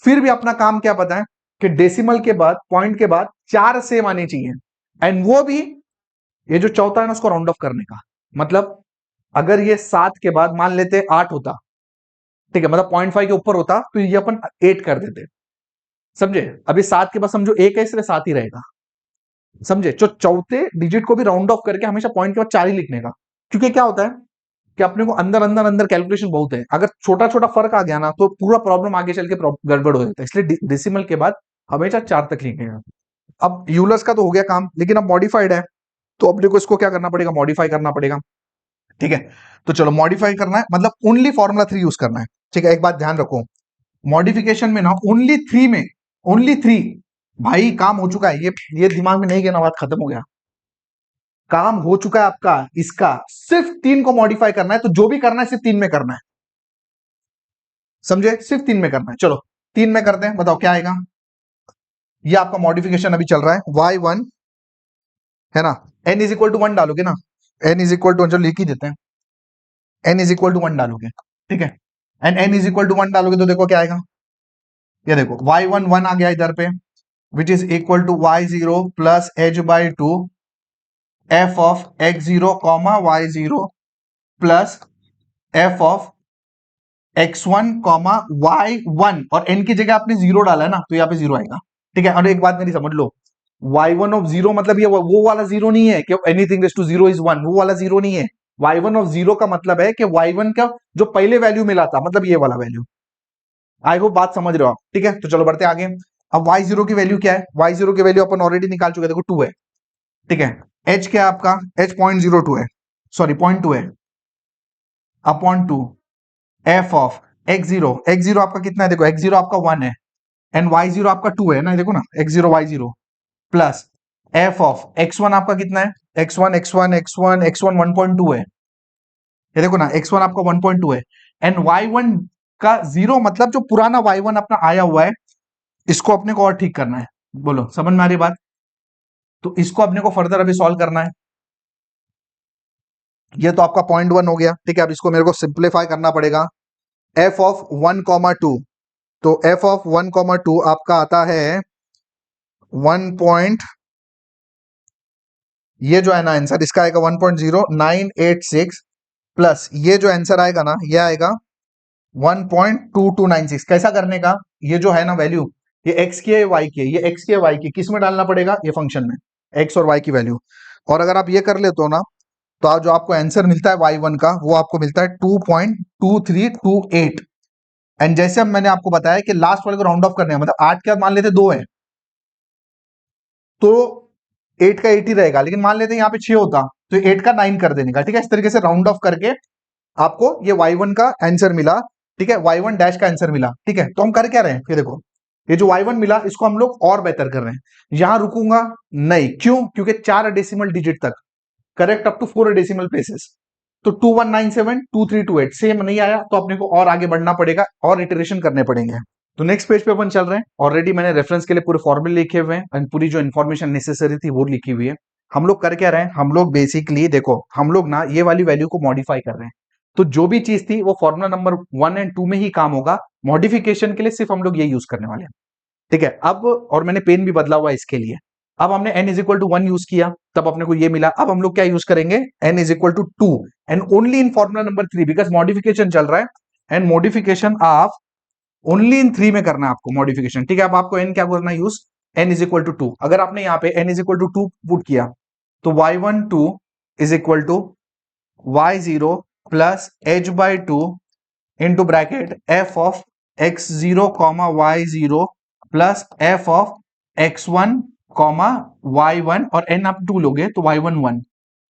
फिर भी अपना काम क्या पता है कि डेसिमल के बाद, पॉइंट के बाद 4 सेम आने चाहिए, एंड वो भी ये जो चौथा है ना उसको राउंड ऑफ करने का। मतलब अगर ये 7 के बाद मान लेते 8 होता, ठीक है, मतलब 0.5 के ऊपर होता तो ये अपन 8 कर देते, समझे। अभी 7 के बाद समझो 1 है, इसलिए 7 ही रहेगा, समझे। जो चौथे डिजिट को भी राउंड ऑफ करके हमेशा पॉइंट के बाद 4 ही लिखने का, क्योंकि क्या होता है कि अपने को अंदर अंदर अंदर कैलकुलेशन बहुत है, अगर छोटा छोटा फर्क आ गया ना तो पूरा प्रॉब्लम आगे चल के गड़बड़ हो जाता है, इसलिए डेसिमल के बाद हमेशा 4 तक लिखेगा। अब यूलर्स का तो हो गया काम, लेकिन अब मॉडिफाइड है तो अपने को इसको क्या करना पड़ेगा, मॉडिफाई करना पड़ेगा। ठीक है, तो चलो मॉडिफाई करना है, मतलब ओनली फॉर्मूला 3 यूज करना है। ठीक है, एक बात ध्यान रखो, मॉडिफिकेशन में ना ओनली 3 में, ओनली 3, भाई काम हो चुका है, ये दिमाग में नहीं कहना, बात खत्म हो गया, काम हो चुका है आपका, इसका सिर्फ 3 को मॉडिफाई करना है, तो जो भी करना है सिर्फ 3 में करना है, समझे, सिर्फ 3 में करना है। चलो 3 में करते हैं, बताओ क्या आएगा। ये आपका मॉडिफिकेशन अभी चल रहा है, y1 है ना, n इज इक्वल टू 1 डालोगे ना, n इज इक्वल टू, चलो लिख ही देते हैं, n इज इक्वल टू 1 डालोगे, ठीक है, and n is equal to 1 डालोगे तो देखो क्या आएगा, ये देखो y1 1 आ गया इधर पे, which is equal to y0 plus h by 2 f of x0 comma y0 plus f of x1 comma y1, और n की जगह आपने 0 डाला है ना तो यहाँ पे 0 आएगा। ठीक है, और एक बात मेरी समझ लो, y1 ऑफ 0 मतलब ये वो वाला 0 नहीं है कि एनीथिंग रेज टू 0 इज 1, वो वाला 0 नहीं है। y1 ऑफ 0 का मतलब है कि y1 का जो पहले वैल्यू मिला था, मतलब ये वाला वैल्यू। आई होप बात समझ रहे हो आप। ठीक है, तो चलो बढ़ते आगे। अब y0 की वैल्यू क्या है, y0 की वैल्यू अपन ऑलरेडी निकाल चुके हैं, देखो 2 है। ठीक है, h क्या है आपका, h 0.02 है, सॉरी 0.2 है, upon 2 f of x0, x0 आपका कितना है, देखो x0 आपका 1 है एंड y0 आपका 2 है ना, देखो ना x0 y0 plus f of x1 आपका कितना है, x1 x1 x1 x1 1.2 है, ये देखो ना x1 आपका 1.2 है एंड y1 का 0, मतलब जो पुराना y1 अपना आया हुआ है, इसको अपने को और ठीक करना है। बोलो समझ में आ रही बात, तो इसको अपने को फर्दर अभी सॉल्व करना है। ये तो आपका 0.1 हो गया, ठीक है, अब इसको मेरे को सिंप्लीफाई करना पड़ेगा, f ऑफ 1 कॉमा 2, तो f ऑफ 1 कॉमा 2 आपका आता है 1 पॉइंट, ये जो है ना आंसर इसका आएगा 1.0986 प्लस ये जो आंसर आएगा ना ये आएगा 1.2296। कैसा करने का, ये जो है ना वैल्यू, ये x की है y की है, ये x की है y की, किस में डालना पड़ेगा, ये फंक्शन में x और y की वैल्यू। और अगर आप ये कर लेते हो ना तो आप जो आपको आंसर मिलता है y1 का वो आपको मिलता है 2.2328। एंड जैसे अब मैंने आपको बताया कि लास्ट वाले को राउंड ऑफ करने हैं, मतलब 8 के बाद मान लेते 2 है, तो 8 का 8 ही रहेगा, लेकिन मान लेते हैं यहाँ पे 6 होता तो 8 का 9 कर देने का, ठीक है। इस तरीके से राउंड ऑफ करके आपको ये y1 का आंसर मिला, ठीक है, y1 डैश का आंसर मिला, ठीक है। तो हम कर क्या रहे हैं, ये देखो, ये जो y1 मिला इसको हम लोग और बेहतर कर रहे हैं। यहां रुकूंगा नहीं, क्यों? क्योंकि 4 डेसिमल डिजिट तक, correct up to 4 decimal places. तो 2197 2328 सेम नहीं आया तो अपने को और आगे बढ़ना पड़ेगा और इटरेशन करने पड़ेंगे। तो नेक्स्ट पेज पे अपन चल रहे हैं। ऑलरेडी मैंने रेफरेंस के लिए पूरे फॉर्मूले लिखे हुए हैं एंड पूरी जो इन्फॉर्मेशन नेसेसरी थी वो लिखी हुई है। हम लोग कर क्या रहे हैं, हम लोग बेसिकली देखो, हम लोग ना ये वाली वैल्यू को मॉडिफाई कर रहे हैं। तो जो भी चीज थी वो फॉर्मूला नंबर 1 एंड 2 में ही काम होगा, मॉडिफिकेशन के लिए सिर्फ हम लोग ये यूज करने वाले हैं, ठीक है। अब और मैंने पेन भी बदला हुआ है इसके लिए। अब हमने n is equal to 1 use किया, तब अपने को ये मिला। अब हम लोग क्या यूज करेंगे, n is equal to 2 and only in formula number 3, because modification चल रहा है and modification of only in 3 में करना है आपको मॉडिफिकेशन, ठीक है। अब आपको n क्या करना है use, n is equal to 2। अगर आपने यहाँ पे n is equal to 2 put किया तो y12 is equal to y0 plus h by 2 into bracket f of x0 comma y0 plus f of x1 comma y1, और n आप 2 लोगे तो y1 1,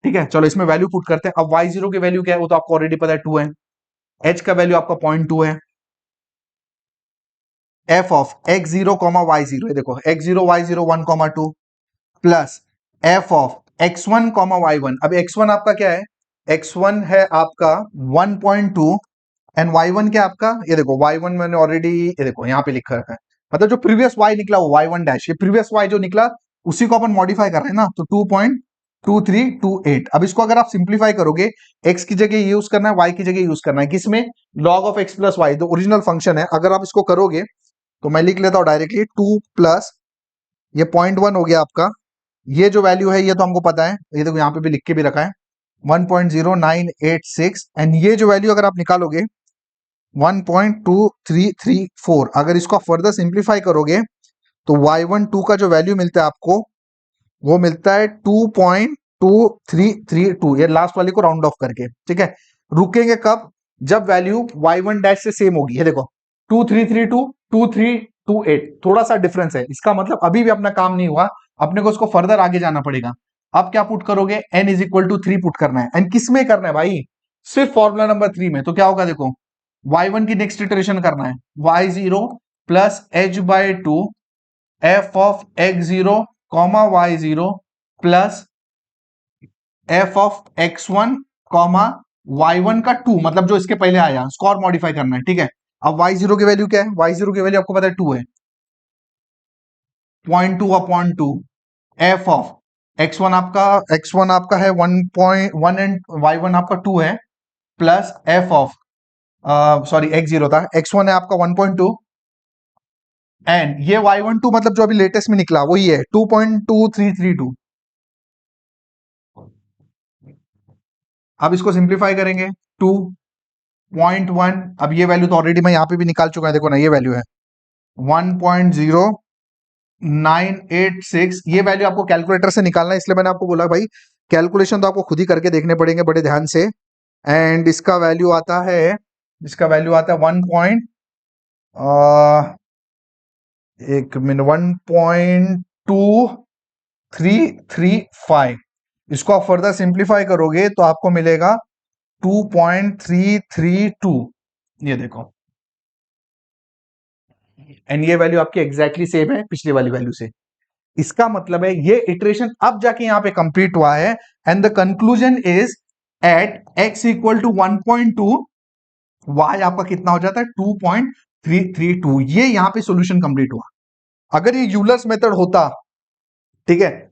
ठीक है। चलो इसमें वैल्यू पुट करते हैं। अब y0 की वैल्यू क्या है वो तो आपको ऑलरेडी पता है 2 है, h का वैल्यू आपका 0.2 है, f of x0 comma y0, ये देखो x0 y0 1 comma 2 plus f of x1 comma y1। अब x1 आपका क्या है, x1 है आपका 1.2 एंड y1 क्या आपका, ये देखो y1 मैंने ऑलरेडी ये देखो यहाँ पे लिखा है, मतलब जो प्रीवियस y निकला वो y1 डैश, ये प्रीवियस y जो निकला उसी को अपन मॉडिफाई कर रहे हैं ना, तो 2.2328। अब इसको अगर आप सिंप्लीफाई करोगे, x की जगह यूज करना है, y की जगह यूज करना है, किसमें, log of x plus y, जो ओरिजिनल फंक्शन है। अगर आप इसको करोगे तो मैं लिख लेता हूं डायरेक्टली 2 प्लस ये 0.1 हो गया आपका, ये जो वैल्यू है ये तो हमको पता है, ये देखो यहाँ पे भी लिख के भी रखा है 1.0986 एंड ये जो वैल्यू अगर आप निकालोगे 1.2334, अगर इसको फर्दर सिंप्लीफाई करोगे तो y12 का जो वैल्यू मिलता है आपको वो मिलता है 2.2332, ये लास्ट वाली को राउंड ऑफ करके, ठीक है। रुकेंगे कब, जब वैल्यू y1 डैश से सेम होगी, ये देखो 2332 2328, थोड़ा सा डिफरेंस है, इसका मतलब अभी भी अपना काम नहीं हुआ, अपने को उसको फर्दर आगे जाना पड़ेगा। अब क्या पुट करोगे, n is equal to 3 put करना है, एंड किस में करना है भाई, सिर्फ फॉर्मूला नंबर 3 में। तो क्या होगा देखो, y1 की नेक्स्ट इटरेशन करना है, y0 plus h by 2 f of x0 comma y0 plus f of x1 comma y1 का 2, मतलब जो इसके पहले आया उसको और मॉडिफाई करना है, ठीक है। अब y0 की वैल्यू क्या है, y0 की वैल्यू आपको पता है 2 है, 0.2 अपॉन 2 f ऑफ x1 आपका है 1.1 एंड y1 आपका 2 है, plus f of sorry x0 था, x1 है आपका 1.2 एंड ये y12 मतलब जो अभी लेटेस्ट में निकला वही है 2.2332। अब इसको सिंप्लीफाई करेंगे 2.1, अब ये वैल्यू तो ऑलरेडी मैं यहां पे भी निकाल चुका है, देखो ना ये वैल्यू है 1.0986, ये वैल्यू आपको कैलकुलेटर से निकालना है, इसलिए मैंने आपको बोला भाई कैलकुलेशन तो आपको खुद ही करके देखने पड़ेंगे बड़े ध्यान से। एंड इसका वैल्यू आता है 1.2335। इसको आप फर्दर सिंप्लीफाई करोगे तो आपको मिलेगा 2.332, ये देखो, एंड ये वैल्यू आपकी एग्जैक्टली सेम है पिछली वाली वैल्यू से। इसका मतलब है ये इटरेशन अब जाके यहां पे कंप्लीट हुआ है and the conclusion is at x equal to 1.2 y आपका कितना हो जाता है 2.332। ये यहां पे सॉल्यूशन कंप्लीट हुआ। अगर ये यूलर्स मेथड होता, ठीक है,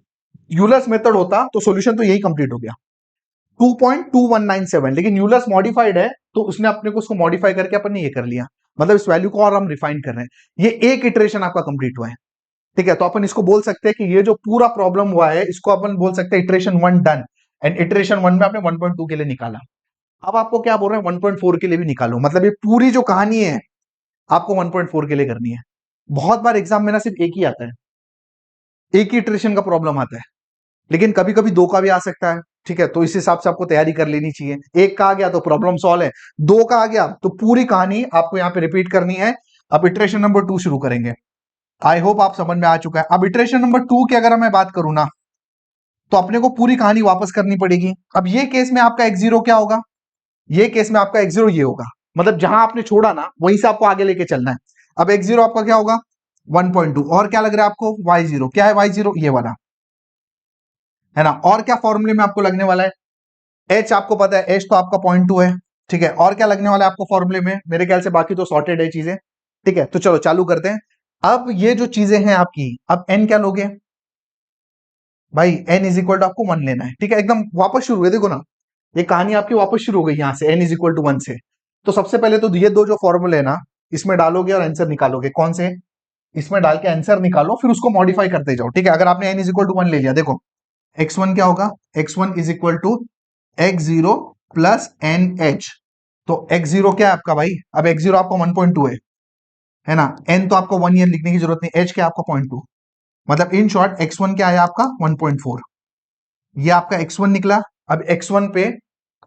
यूलर्स मेथड होता तो सॉल्यूशन तो यही कंप्लीट हो गया 2.2197, लेकिन यूलर्स मॉडिफाइड है तो उसने अपने को उसको मॉडिफाई करके अपन ने ये कर लिया, मतलब इस वैल्यू को और हम रिफाइन कर रहे हैं। ये एक इटरेशन आपका कंप्लीट हुआ है, ठीक है। तो अपन इसको बोल सकते हैं कि ये जो पूरा प्रॉब्लम हुआ है इसको अपन बोल सकते हैं इटरेशन 1 डन, एंड इटरेशन 1 में आपने 1.2 के लिए निकाला। अब आपको क्या बोल रहे हैं 1.4 के लिए भी निकालो, मतलब ये पूरी जो कहानी है आपको 1.4 के लिए करनी है। बहुत बार एग्जाम में ना सिर्फ एक ही आता है, एक ही इटरेशन का प्रॉब्लम आता है, लेकिन कभी कभी दो का भी आ सकता है, ठीक है। तो इस हिसाब से आपको तैयारी कर लेनी चाहिए, एक का आ गया तो प्रॉब्लम सॉल्व है, दो का आ गया तो पूरी कहानी आपको यहाँ पे रिपीट करनी है। अब इटरेशन नंबर 2 शुरू करेंगे। आई होप आप समझ में आ चुका है। अब इटरेशन नंबर 2 की अगर मैं बात करूं ना, तो अपने को पूरी कहानी वापस करनी पड़ेगी। अब ये केस में आपका x0 क्या होगा, ये केस में आपका x0 ये होगा, मतलब जहां आपने छोड़ा ना वहीं से आपको आगे लेके चलना है। अब x0 आपका क्या होगा 1.2, और क्या लग रहा है आपको y0, क्या है y0 ये वाला है ना। और क्या फॉर्मूले में आपको लगने वाला है, h आपको पता है, h तो आपका 0.2 है, ठीक है। और क्या लगने वाला है आपको फॉर्मूले में, मेरे ख्याल से बाकी तो सॉर्टेड है चीजें, ठीक है। तो चलो चालू करते हैं। अब ये जो चीजें हैं आपकी, अब n क्या लोगे भाई, n इज इक्वल टू आपको 1 लेना है, ठीक है। एकदम वापस शुरू है, देखो ना ये कहानी आपकी वापस शुरू हो गई यहां से n इज इक्वल टू 1 से। तो सबसे पहले तो ये दो जो फॉर्मूले है ना, इसमें डालोगे और आंसर निकालोगे। कौन से, इसमें डाल के आंसर निकालो, फिर उसको मॉडिफाई करते जाओ, ठीक है। अगर आपने n इज इक्वल टू 1 ले लिया, देखो x1 क्या होगा, x1 is equal to x0 plus n h. तो x0 क्या है आपका भाई, अब x0 आपका 1.2 है ना, n तो आपको 1 ईयर लिखने की जरूरत नहीं, h क्या है आपका 0.2, मतलब इन शॉर्ट x1 क्या है आपका 1.4। ये आपका x1 निकला। अब x1 पे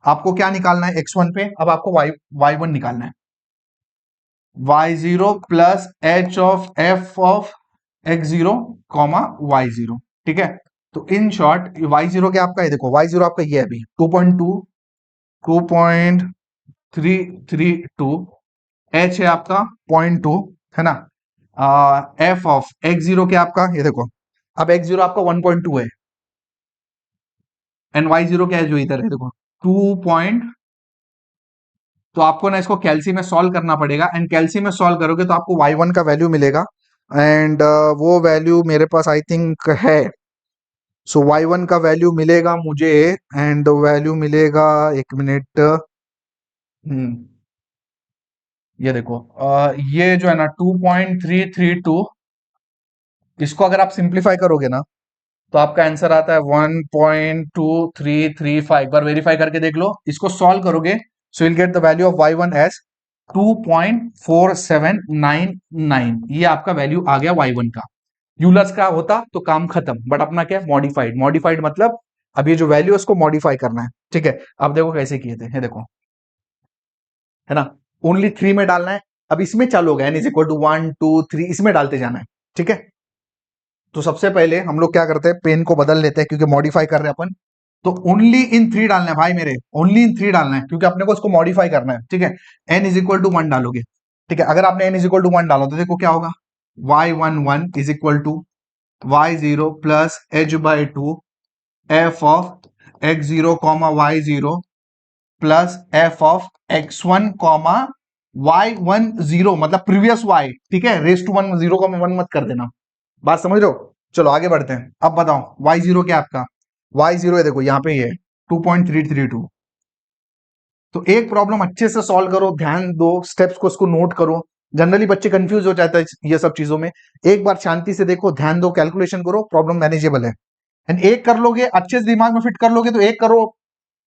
आपको क्या निकालना है, x1 पे अब आपको y1 निकालना है, y0 plus h of f of x0 comma y0, ठीक है। तो इन शॉर्ट y0 क्या आपका है, देखो y0 आपका ये है अभी 2.332, h है आपका 0.2 है ना। f ऑफ x0 क्या आपका, ये देखो अब x0 आपका 1.2 है, एंड y0 क्या है जो इधर है देखो 2 तो आपको ना इसको कैल्सी में सॉल्व करना पड़ेगा, एंड कैल्सी में सॉल्व करोगे तो आपको y1 का वैल्यू मिलेगा, एंड वो वैल्यू मेरे पास आई थिंक है। सो y1 का वैल्यू मिलेगा मुझे, एंड वैल्यू मिलेगा, एक मिनट, ये देखो ये जो है ना 2.332, इसको अगर आप सिंप्लीफाई करोगे ना तो आपका आंसर आता है 1.2335। बार वेरीफाई करके देख लो, इसको सॉल्व करोगे so will get the value of y1 as 2.4799। ये आपका वैल्यू आ गया y1 का। यूलर्स का होता तो काम खत्म, बट अपना क्या है मॉडिफाइड, मॉडिफाइड मतलब अब ये जो वैल्यू है उसको मॉडिफाई करना है, ठीक है। अब देखो कैसे किए थे, ये देखो है ना, ओनली 3 में डालना है। अब इसमें चालू हो गया n इज इक्वल टू 1 2 3, इसमें डालते जाना है, ठीक है। तो सबसे पहले हम लोग क्या करते हैं, पेन को बदल लेते हैं क्योंकि मॉडिफाई कर रहे हैं अपन। तो ओनली इन 3 डालना है भाई मेरे, ओनली इन 3 डालना है क्योंकि अपने को इसको मॉडिफाई करना है, ठीक है। n इज इक्वल टू 1 डालोगे, ठीक है। अगर आपने n इज इक्वल टू 1 डालो तो देखो क्या होगा, y11 is equal to y0 plus h by 2 f of x0 comma y0 plus f of x1 comma y10, मतलब प्रीवियस y, ठीक है। रेस टू 1 0 को 1 मत कर देना, बात समझ रहे हो। चलो आगे बढ़ते हैं। अब बताओ y0 क्या आपका, y0 है देखो यहाँ पे ये 2.332। तो एक प्रॉब्लम अच्छे से सॉल्व करो, ध्यान दो स्टेप्स को, इसको नोट करो। जनरली बच्चे कंफ्यूज हो जाते हैं ये सब चीजों में। एक बार शांति से देखो, ध्यान दो, कैलकुलेशन करो, प्रॉब्लम मैनेजेबल है। एंड एक कर लोगे, अच्छे से दिमाग में फिट कर लोगे तो 1 करो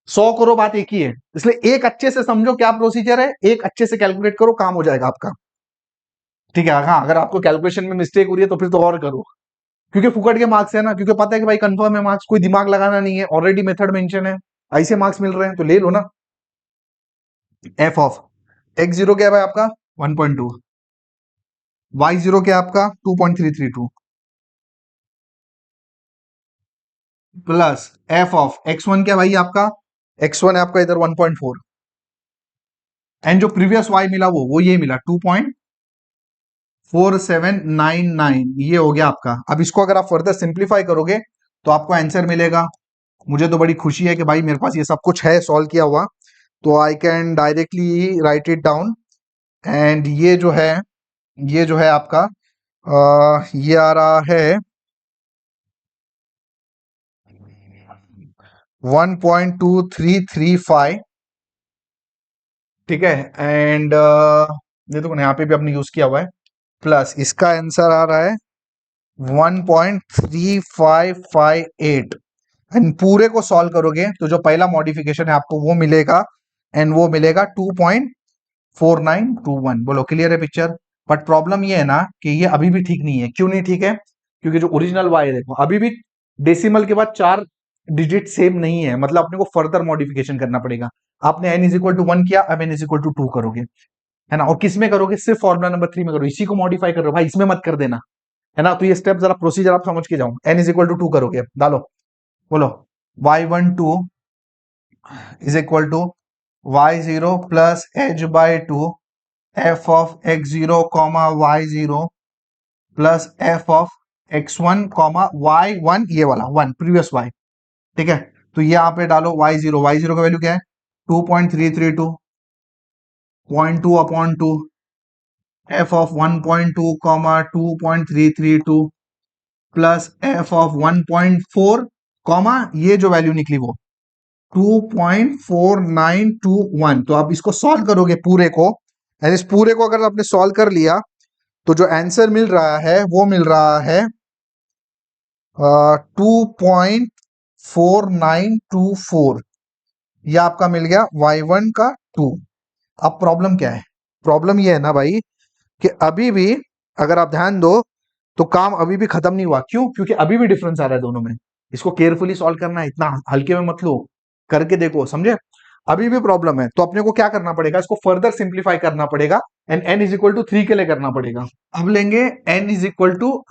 100 करो, बात एक ही है। इसलिए एक अच्छे से समझो क्या प्रोसीजर है, एक अच्छे से कैलकुलेट करो, काम हो जाएगा आपका, ठीक है। हाँ अगर आपको कैलकुलेशन में मिस्टेक हो रही है तो फिर तो और करो, क्योंकि फुकट के मार्क्स है ना, क्योंकि पता है कि भाई कंफर्म है मार्क्स, कोई दिमाग लगाना नहीं है, ऑलरेडी मेथड मेंशन है, ऐसे मार्क्स मिल रहे हैं तो ले लो ना। एफ ऑफ x0 क्या है भाई आपका 1.2, y0 क्या है आपका 2.332 प्लस एफ ऑफ x1 क्या भाई आपका, x1 है आपका इधर 1.4, एंड जो प्रीवियस y मिला वो ये मिला 2.4799, ये हो गया आपका। अब इसको अगर आप फर्दर सिंप्लीफाई करोगे तो आपको आंसर मिलेगा। मुझे तो बड़ी खुशी है कि भाई मेरे पास ये सब कुछ है सॉल्व किया हुआ, तो I can directly right it down. And ये जो है आपका ये आ रहा है 1.2335, ठीक है। एंड ये तो यहाँ पे भी आपने यूज किया हुआ है, प्लस इसका आंसर आ रहा है 1.3558। एंड पूरे को सॉल्व करोगे तो जो पहला मॉडिफिकेशन है आपको वो मिलेगा, एंड वो मिलेगा 2.4921। बोलो क्लियर है पिक्चर। बट प्रॉब्लम ये है ना कि ये अभी भी ठीक नहीं है। क्यों नहीं ठीक है, क्योंकि जो ओरिजिनल वाई है देखो अभी भी डेसिमल के बाद 4 डिजिट सेम नहीं है, मतलब अपने को फर्दर मॉडिफिकेशन करना पड़ेगा। आपने n इज इक्वल टू 1 किया, अब n इज इक्वल टू 2 करोगे, है ना। और किस में करोगे, सिर्फ फॉर्मुला नंबर 3 में करो, इसी को मॉडिफाई करो भाई, इसमें मत कर देना। है ना। तो ये स्टेप जरा प्रोसीजर आप समझ के जाओ। n इज इक्वल टू 2 करोगे, डालो, बोलो y12 is equal to y0 plus h by two f of x0 comma y0 plus f of x1 comma y1, ये वाला 1 प्रीवियस y, ठीक है। तो ये यहाँ पे डालो y0, y0 का वैल्यू क्या है 2.332, 0.2 upon 2, f of 1.2 comma 2.332 plus f of 1.4 comma ये जो वैल्यू निकली वो 2.4921। तो आप इसको सॉल्व करोगे पूरे को, एंड इस पूरे को अगर आपने सॉल्व कर लिया तो जो आंसर मिल रहा है वो मिल रहा है 2.4924। ये आपका मिल गया y1 का 2। अब प्रॉब्लम क्या है, प्रॉब्लम ये है ना भाई कि अभी भी अगर आप ध्यान दो तो काम अभी भी खत्म नहीं हुआ। क्यों? क्योंकि अभी भी डिफरेंस आ रहा है दोनों में। इसको केयरफुली सॉल्व करना है, इतना हल्के में मत लो, करके देखो, समझे। अभी भी प्रॉब्लम है तो अपने को क्या करना पड़ेगा, इसको फर्दर सिंप्लीफाई करना पड़ेगा and n is equal to 3 के लिए करना पड़ेगा। अब लेंगे n इज इक्वल टू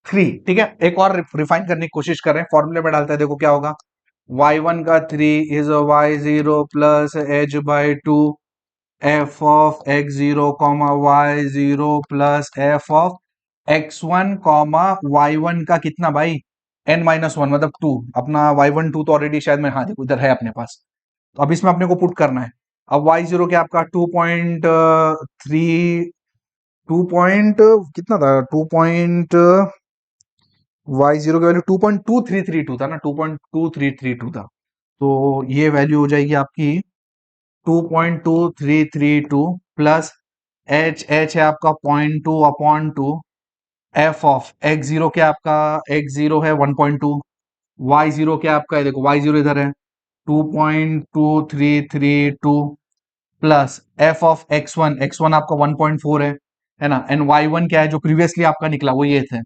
3, ठीक है। एक और रिफाइन करने की कोशिश कर रहे हैं, फॉर्मूले में डालते हैं, देखो क्या होगा। y1 का 3 is y0 plus h by two f of x0 comma y0 plus f of x1 comma y1 का कितना भाई n-1 मतलब 2। अपना y1 2 तो ऑलरेडी शायद मैं, हाँ देखो इधर है अपने पास, तो अब इसमें अपने को पुट करना है। अब y0 क्या आपका 2.3, 2 पॉइंट कितना था, 2 पॉइंट y0 की वैल्यू 2.2332 था ना, 2.2332 था। तो ये वैल्यू हो जाएगी आपकी 2.2332 प्लस h है आपका 0.2 अपॉन 2, f ऑफ x0 क्या आपका x0 है 1.2, y0 क्या आपका है, देखो y0 इधर है 2.2332 प्लस f ऑफ x1 आपका 1.4 है ना, एंड y1 क्या है जो प्रीवियसली आपका निकला वो ये थे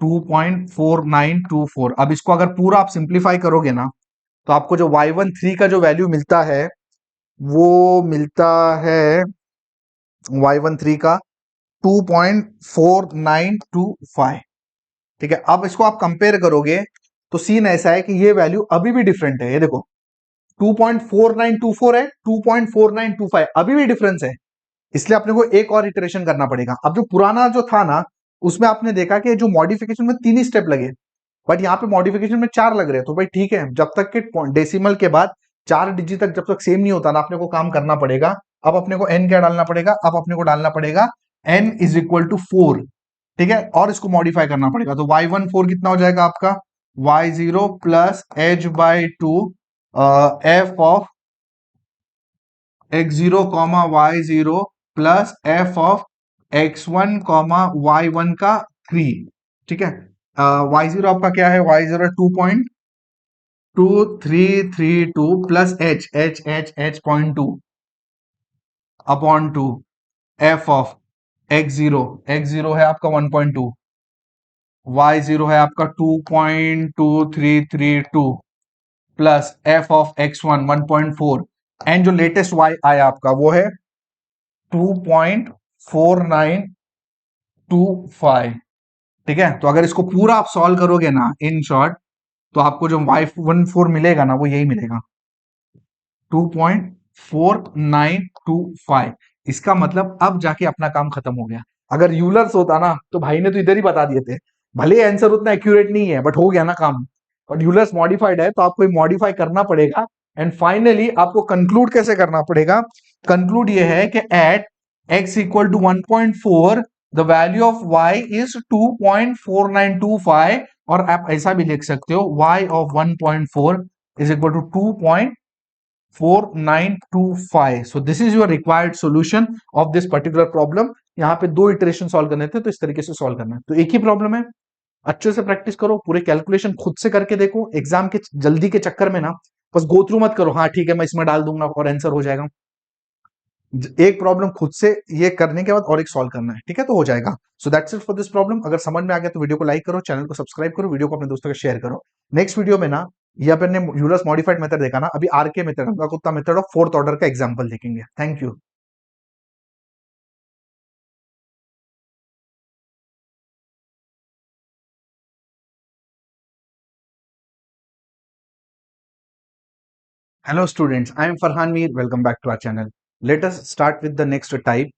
2.4924। अब इसको अगर पूरा आप सिंप्लीफाई करोगे ना तो आपको जो y13 का जो वैल्यू मिलता है वो मिलता है y13 का 2.4925, ठीक है। अब इसको आप कंपेयर करोगे तो सीन ऐसा है कि ये वैल्यू अभी भी डिफरेंट है। ये देखो 2.4924 है, 2.4925 अभी भी डिफरेंस है। इसलिए अपने को एक और इटरेशन करना पड़ेगा। अब जो पुराना जो था ना उसमें आपने देखा कि जो मॉडिफिकेशन में 3 ही स्टेप लगे, बट यहाँ पे मॉडिफिकेशन में 4 लग रहे हैं। तो भाई ठीक है, जब तक के डेसिमल के बाद 4 डिजिट तक जब तक सेम नहीं होता ना अपने को काम करना पड़ेगा। अब अपने को n क्या डालना पड़ेगा, अब अपने को डालना पड़ेगा n इज इक्वल टू 4, ठीक है। और इसको मॉडिफाई करना पड़ेगा तो y14 कितना हो जाएगा आपका y0 plus h by two f of x0 comma y0 plus f of x1 comma y1 का 3, ठीक है। y0 आपका क्या है, y0 2.2332 plus h 0.2 upon 2 f of x0 है आपका 1.2, y0 है आपका 2.2332 plus f of x1 1.4, and जो लेटेस्ट y आया आपका वो है 2.4925, ठीक है। तो अगर इसको पूरा आप सॉल्व करोगे ना इन शॉर्ट तो आपको जो y14 मिलेगा ना वो यही मिलेगा 2.4925। इसका मतलब अब जाके अपना काम खत्म हो गया। अगर यूलर्स होता ना तो भाई ने तो इधर ही बता दिए थे, भले आंसर उतना एक्यूरेट नहीं है बट हो गया ना काम। और यूलर्स मॉडिफाइड है तो आपको मॉडिफाई करना पड़ेगा एंड फाइनली आपको कंक्लूड कैसे करना पड़ेगा। कंक्लूड ये है कि at x equal to 1.4 the value of y is 2.4925, और आप ऐसा भी लिख सकते हो y ऑफ 1.4 is equal to 2.4925। So this is your required solution of this particular problem। यहाँ पे 2 इटरेशन सॉल्व करने थे तो इस तरीके से सॉल्व करना है। तो एक ही प्रॉब्लम है, अच्छे से प्रैक्टिस करो, पूरे कैलकुलेशन खुद से करके देखो। एग्जाम के जल्दी के चक्कर में ना बस गो थ्रू मत करो, हाँ ठीक है मैं इसमें डाल दूंगा और आंसर हो जाएगा। एक प्रॉब्लम खुद से ये करने के बाद और एक सॉल्व करना है, ठीक है, तो हो जाएगा। So that's it for this problem. अगर समझ में आ गया तो वीडियो को लाइक करो, चैनल को सब्सक्राइब करो, वीडियो को अपने दोस्तों को शेयर करो। नेक्स्ट वीडियो में ना ये अपन ने यूलर्स मॉडिफाइड मेथड देखा ना, अभी आरके मेथड, कुत्ता मेथड ऑफ फोर्थ ऑर्डर का एग्जांपल देखेंगे। Thank you. Hello students, I am Farhan Mir. Welcome back to our channel. Let us start with the next type,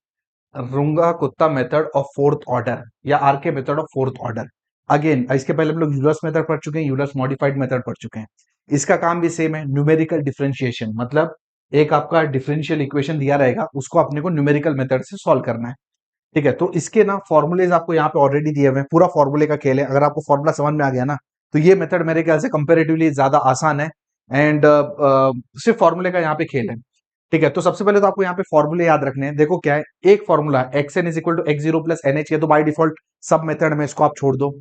Runga Kutta method of fourth order या RK method of fourth order. Again इसके पहले हम लोग Euler's method पढ़ चुके हैं, Euler's modified method पढ़ चुके हैं. इसका काम भी सेम है, न्यूमेरिकल डिफरेंशिएशन. मतलब एक आपका डिफरेंशियल इक्वेशन दिया रहेगा, उसको अपने को न्यूमेरिकल मेथड से सॉल्व करना है. ठीक है, तो इसके ना फॉर्मूलेज आपको यहाँ पे ऑलरेडी दिए हुए हैं. पूरा फॉर्मूले का खेल है. अगर आपको फॉर्मूला समझ में आ गया ना, तो ये मेथड मेरे ख्याल से कंपेरेटिवली ज्यादा आसान है. एंड सिर्फ फॉर्मूले का यहाँ पे खेल है. ठीक है, तो सबसे पहले तो आपको यहाँ पे फॉर्मूले याद रखने हैं. देखो क्या है, एक formula x n is equal to x zero plus n h. ये तो बाय डिफॉल्ट सब मेथड में, इसको आप छोड़ दो.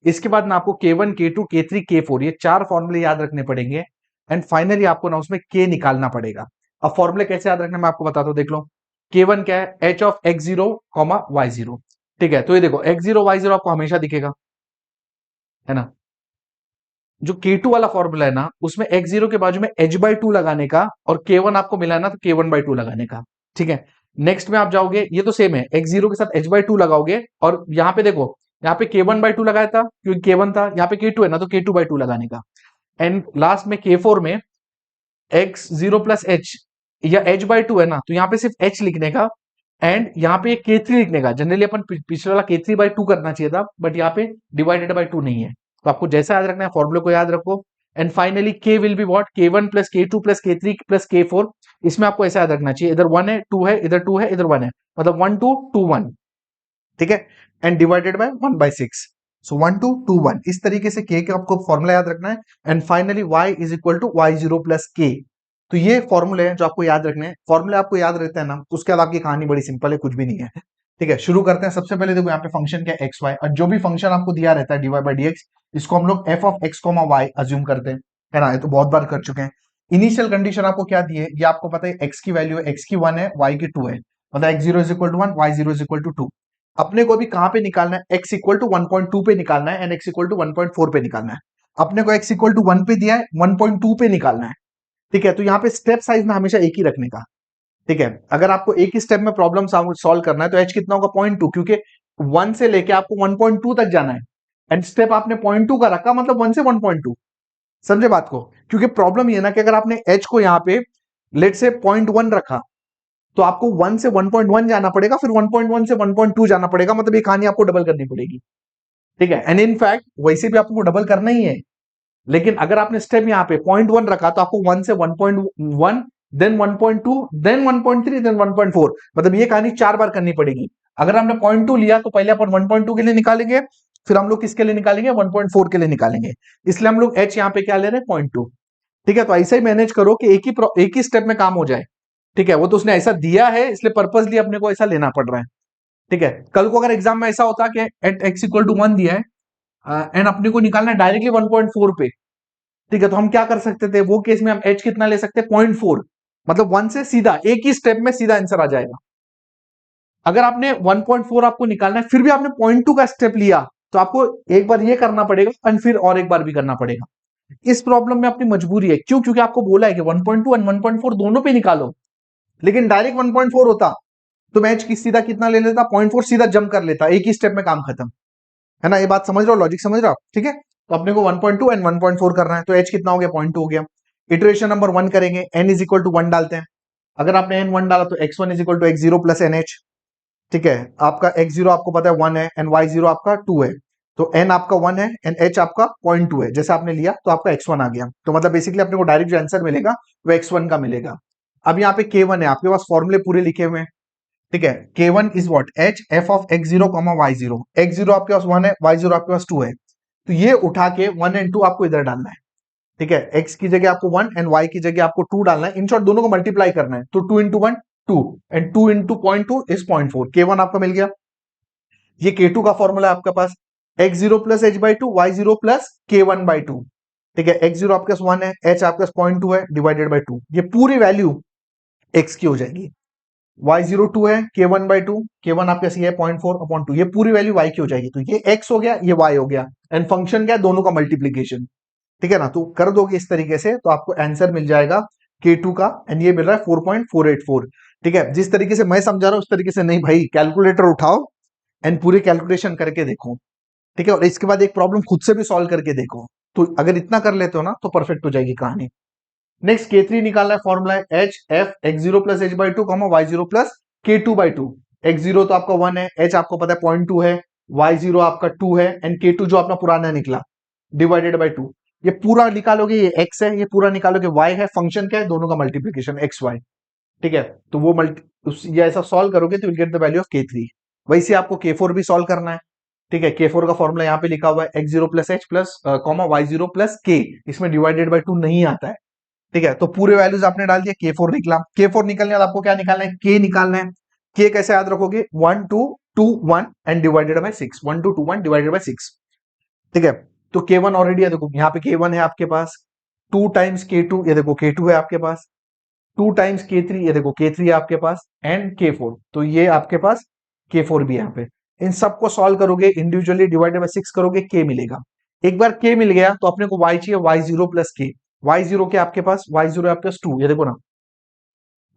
इसके बाद ना आपको के वन के टू के थ्री के फोर, ये चार फॉर्मूले याद रखने पड़ेंगे. एंड फाइनली आपको ना उसमें के निकालना पड़ेगा. अब फॉर्मूले कैसे याद रखना मैं आपको बताता हूँ, देख लो. के वन क्या है, h of x zero comma y zero. ठीक है, तो ये देखो एक्स जीरो वाई जीरो आपको हमेशा दिखेगा, है ना. जो K2 वाला फॉर्मूला है ना, उसमें x0 के बाजू में h/2 लगाने का, और K1 आपको मिला है ना, तो K1/2 लगाने का. ठीक है, नेक्स्ट में आप जाओगे, ये तो सेम है, x0 के साथ h/2 लगाओगे, और यहाँ पे देखो, यहाँ पे K1/2 लगाया था क्योंकि K1 था, यहाँ पे K2 है ना, तो K2/2 लगाने का. एंड लास्ट में K4 में x0 प्लस h या h/2 है ना, तो यहाँ पे सिर्फ h लिखने का. एंड यहाँ पे K3 लिखने का. जनरली अपन पिछले वाला K3/2 करना चाहिए था, बट यहाँ पे डिवाइडेड बाय 2 नहीं है. तो आपको जैसा याद रखना है, फॉर्मूले को याद रखो. एंड फाइनली के will be what, K1 plus K2 plus K3 plus K4. इसमें आपको ऐसा याद रखना चाहिए, इधर 1 है, 2 है, इधर 2 है, इधर 1 है, मतलब 1 2 2 1. ठीक है, एंड डिवाइडेड बाय 1/6. सो 1 2 2 1, इस तरीके से के का आपको फॉर्मूला याद रखना है. And finally y is equal to y0 plus k. तो ये फॉर्मूले हैं जो आपको याद रखने हैं. फॉर्मूले आपको याद रहते हैं ना, तो उसके बाद आपकी कहानी बड़ी सिंपल है, कुछ भी नहीं है. ठीक है, शुरू करते हैं. सबसे पहले देखो यहाँ पे फंक्शन क्या है, एक्स वाई. और जो भी फंक्शन आपको दिया रहता है dy बाई डी एक्स, इसको हम लोग F of x comma y assume करते हैं, है ना. ये तो बहुत बार कर चुके हैं. इनिशियल कंडीशन आपको क्या दी है, ये आपको पता है, एक्स की वैल्यू है, एक्स की 1 है, वाई की 2 है. मतलब x zero is equal to 1, y zero is equal to 2. अपने को भी कहां पे निकालना है, x इक्वल टू 1.2 पे निकालना है, एंड x इक्वल टू 1.4 पे निकालना है. अपने को x इक्वल टू 1 पे दिया है, 1.2 पे निकालना है. ठीक है, तो यहाँ पे स्टेप साइज ना हमेशा एक ही रखने का. ठीक है, अगर आपको एक ही स्टेप में प्रॉब्लम सॉल्व करना है, तो h कितना होगा, 0.2, क्योंकि 1 से लेके आपको 1.2 तक जाना है. एंड स्टेप आपने 0.2 का रखा, मतलब 1 से 1.2. समझे बात को. क्योंकि प्रॉब्लम ये ना कि अगर आपने h को यहाँ पे लेट से 0.1 रखा, तो आपको 1 से 1.1 जाना पड़ेगा, फिर 1.1 से 1.2 जाना पड़ेगा, मतलब ये कहानी आपको डबल करनी पड़ेगी. ठीक है, एंड इन फैक्ट वैसे भी आपको डबल करना ही है. लेकिन अगर आपने स्टेप यहाँ पे 0.1 रखा, तो आपको 1 से 1.1, देन 1.2, देन 1.3, देन 1.4, मतलब ये कहानी 4 बार करनी पड़ेगी. अगर हमने 0.2 लिया, तो पहले अपन 1.2 के लिए निकालेंगे, फिर हम लोग किसके लिए निकालेंगे, 1.4 के लिए निकालेंगे. इसलिए हम लोग h यहाँ पे क्या ले रहे हैं, 0.2. ठीक है, तो ऐसा ही मैनेज करो कि एक ही स्टेप में काम हो जाए. ठीक है, वो तो उसने ऐसा दिया है, इसलिए पर्पसली अपने को ऐसा लेना पड़ रहा है. ठीक है, कल को अगर एग्जाम में ऐसा होता कि एट एक्स इक्वल टू 1 दिया है, एंड अपने को निकालना है डायरेक्टली 1.4 पे. ठीक है, तो हम क्या कर सकते थे, वो केस में हम h कितना ले सकते हैं, 0.4. मतलब 1 से सीधा एक ही स्टेप में सीधा आंसर आ जाएगा. अगर आपने 1.4 आपको निकालना है, फिर भी आपने 0.2 का स्टेप लिया, तो आपको एक बार ये करना पड़ेगा, एंड फिर और एक बार भी करना पड़ेगा. इस प्रॉब्लम में अपनी मजबूरी है. क्यों, क्योंकि आपको बोला है कि 1.2 और 1.4 दोनों पे निकालो. लेकिन डायरेक्ट 1.4 होता, तो मैच की सीधा कितना ले लेता, 0.4 सीधा जंप कर लेता, एक ही स्टेप में काम खत्म. है ना, ये बात समझ रहे हो, लॉजिक समझ रहे हो. ठीक है, तो अपने को 1.2 एंड 1.4 करना है, तो h कितना हो गया, 0.2 हो गया. इटरेशन नंबर 1 करेंगे, n इज इक्वल टू 1 डालते हैं. अगर आपने n 1 डाला, तो x1 is equal to x zero plus n h. ठीक है, आपका x0 आपको पता है 1 है, एंड y0 आपका 2 है. तो n आपका 1 है एंड h आपका 0.2 है. जैसे आपने लिया, तो आपका x1 आ गया. तो मतलब बेसिकली अपने को डायरेक्ट जो आंसर मिलेगा, वो x1 का मिलेगा. अब यहाँ पे k1 है, आपके पास फॉर्मूले पूरे लिखे हुए हैं. ठीक है, k1 is what, h f of x0 comma y0. x0 आपके पास 1 है, y0 आपके पास 2 है. तो ये उठा के 1 एंड 2 आपको इधर डालना है. ठीक है, x की जगह आपको 1 एंड y की जगह आपको 2 डालना है. इन शॉर्ट दोनों को मल्टीप्लाई करना है. तो 2 into 1 2, and 2 into 0.2 is 0.4. k1 आपका मिल गया. ये k2 का फॉर्मूला है आपके पास, x0 plus h/2, y0 plus k1/2. ठीक है, x0 आपके पास 1 है, h आपके पास 0.2 है, डिवाइडेड बाय 2. ये पूरी वैल्यू x की हो जाएगी. y0 2 है, k1/2, k1 आपके पास ये है 0.4/2. ये पूरी वैल्यू y की हो जाएगी. तो ये x हो गया, ये y हो गया, एंड फंक्शन क्या है, दोनों का मल्टीप्लीकेशन. ठीक है ना, तो कर दोगे इस तरीके से, तो आपको आंसर मिल जाएगा k2 का, एंड ये मिल रहा है 4.484. ठीक है, जिस तरीके से मैं समझा रहा हूं उस तरीके से नहीं भाई, कैलकुलेटर उठाओ एंड पूरी कैलकुलेशन करके देखो. ठीक है, और इसके बाद एक प्रॉब्लम खुद से भी सॉल्व करके देखो. तो अगर इतना कर लेते हो ना, तो परफेक्ट हो जाएगी कहानी. नेक्स्ट K3 निकालना है, फॉर्मूला है h f x zero plus h by two comma y zero plus K2/2। X zero तो आपका 1 है, एच आपको पता है 0.2 है, वाई जीरो आपका 2 है, एंड K2 जो अपना पुराना निकला डिवाइडेड बाई 2। ये पूरा निकालोगे, ये x है, ये पूरा निकालोगे y है, फंक्शन क्या है, दोनों का मल्टीप्लीकेशन एक्स वाई। ठीक है, तो वो ये ऐसा सॉल्व करोगे तो will get the value of K3। वैसे आपको K4 भी सॉल्व करना है। ठीक है, K4 का फॉर्मूला यहाँ पे लिखा हुआ है x zero plus h plus comma y zero plus k, इसमें डिवाइडेड बाई 2 नहीं आता है। ठीक है, तो पूरे वैल्यूज आपने डाल दिया, K4 निकला। K4 निकलने बाद आपको क्या निकालना है, K निकालना है। K कैसे याद रखोगे, 1 2 2 1 and divided by 6, 1 2 2 1 divided by 6। ठीक है, तो K1 ऑलरेडी है, देखो यहाँ पे K1 है आपके पास, 2 टाइम्स K2, ये देखो K2 है आपके पास, 2 टाइम्स K3, ये देखो K3 है आपके पास, एंड K4, तो ये आपके पास K4 भी है यहाँ पे। इन सबको सॉल्व करोगे इंडिविजुअली, डिवाइडेड बाय 6 करोगे, K मिलेगा। एक बार K मिल गया तो अपने को Y चाहिए, Y0 प्लस K। Y0 के आपके पास, Y0 आपके पास 2, ये देखो ना,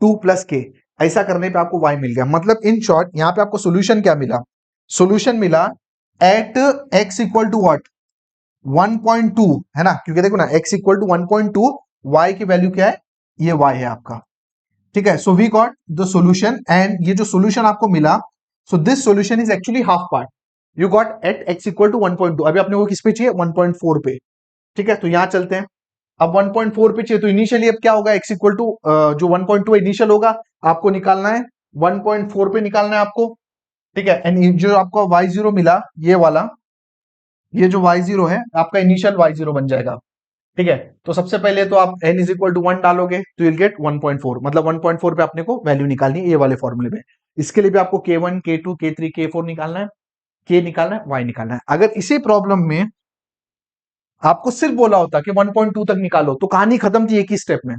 2 प्लस K। ऐसा करने पे आपको Y मिल गया। मतलब इन शॉर्ट यहाँ पे आपको सोल्यूशन क्या मिला, सोल्यूशन मिला at x equal to what, 1.2, है ना, क्योंकि देखो ना x इक्वल टू 1.2, y की वैल्यू क्या है, ये y है आपका। ठीक है, so we got the solution, and ये जो सॉल्यूशन आपको मिला, so this solution is actually half part. You got at x equal to 1.2। अभी आपने वो किस पे चाहिए, 1.4 पे। ठीक है, तो यहां चलते हैं। अब 1.4 पे चाहिए तो इनिशियली अब क्या होगा, x इक्वल टू जो 1.2 इनिशियल होगा आपको निकालना है, 1.4 पे निकालना है आपको। ठीक है, एंड जो आपको y0 मिला, ये वाला, ये जो y0 है आपका इनिशियल y0 बन जाएगा। ठीक है, तो सबसे पहले तो आप n इज इक्वल टू 1 डालोगे तो विल गेट 1.4, मतलब 1.4 पे अपने को वैल्यू निकालनी है ये वाले फॉर्मूले में। इसके लिए भी आपको K1 K2 K3 K4 निकालना है, K निकालना है, Y निकालना है। अगर इसी प्रॉब्लम में आपको सिर्फ बोला होता कि 1.2 तक निकालो तो कहानी खत्म थी एक ही स्टेप में,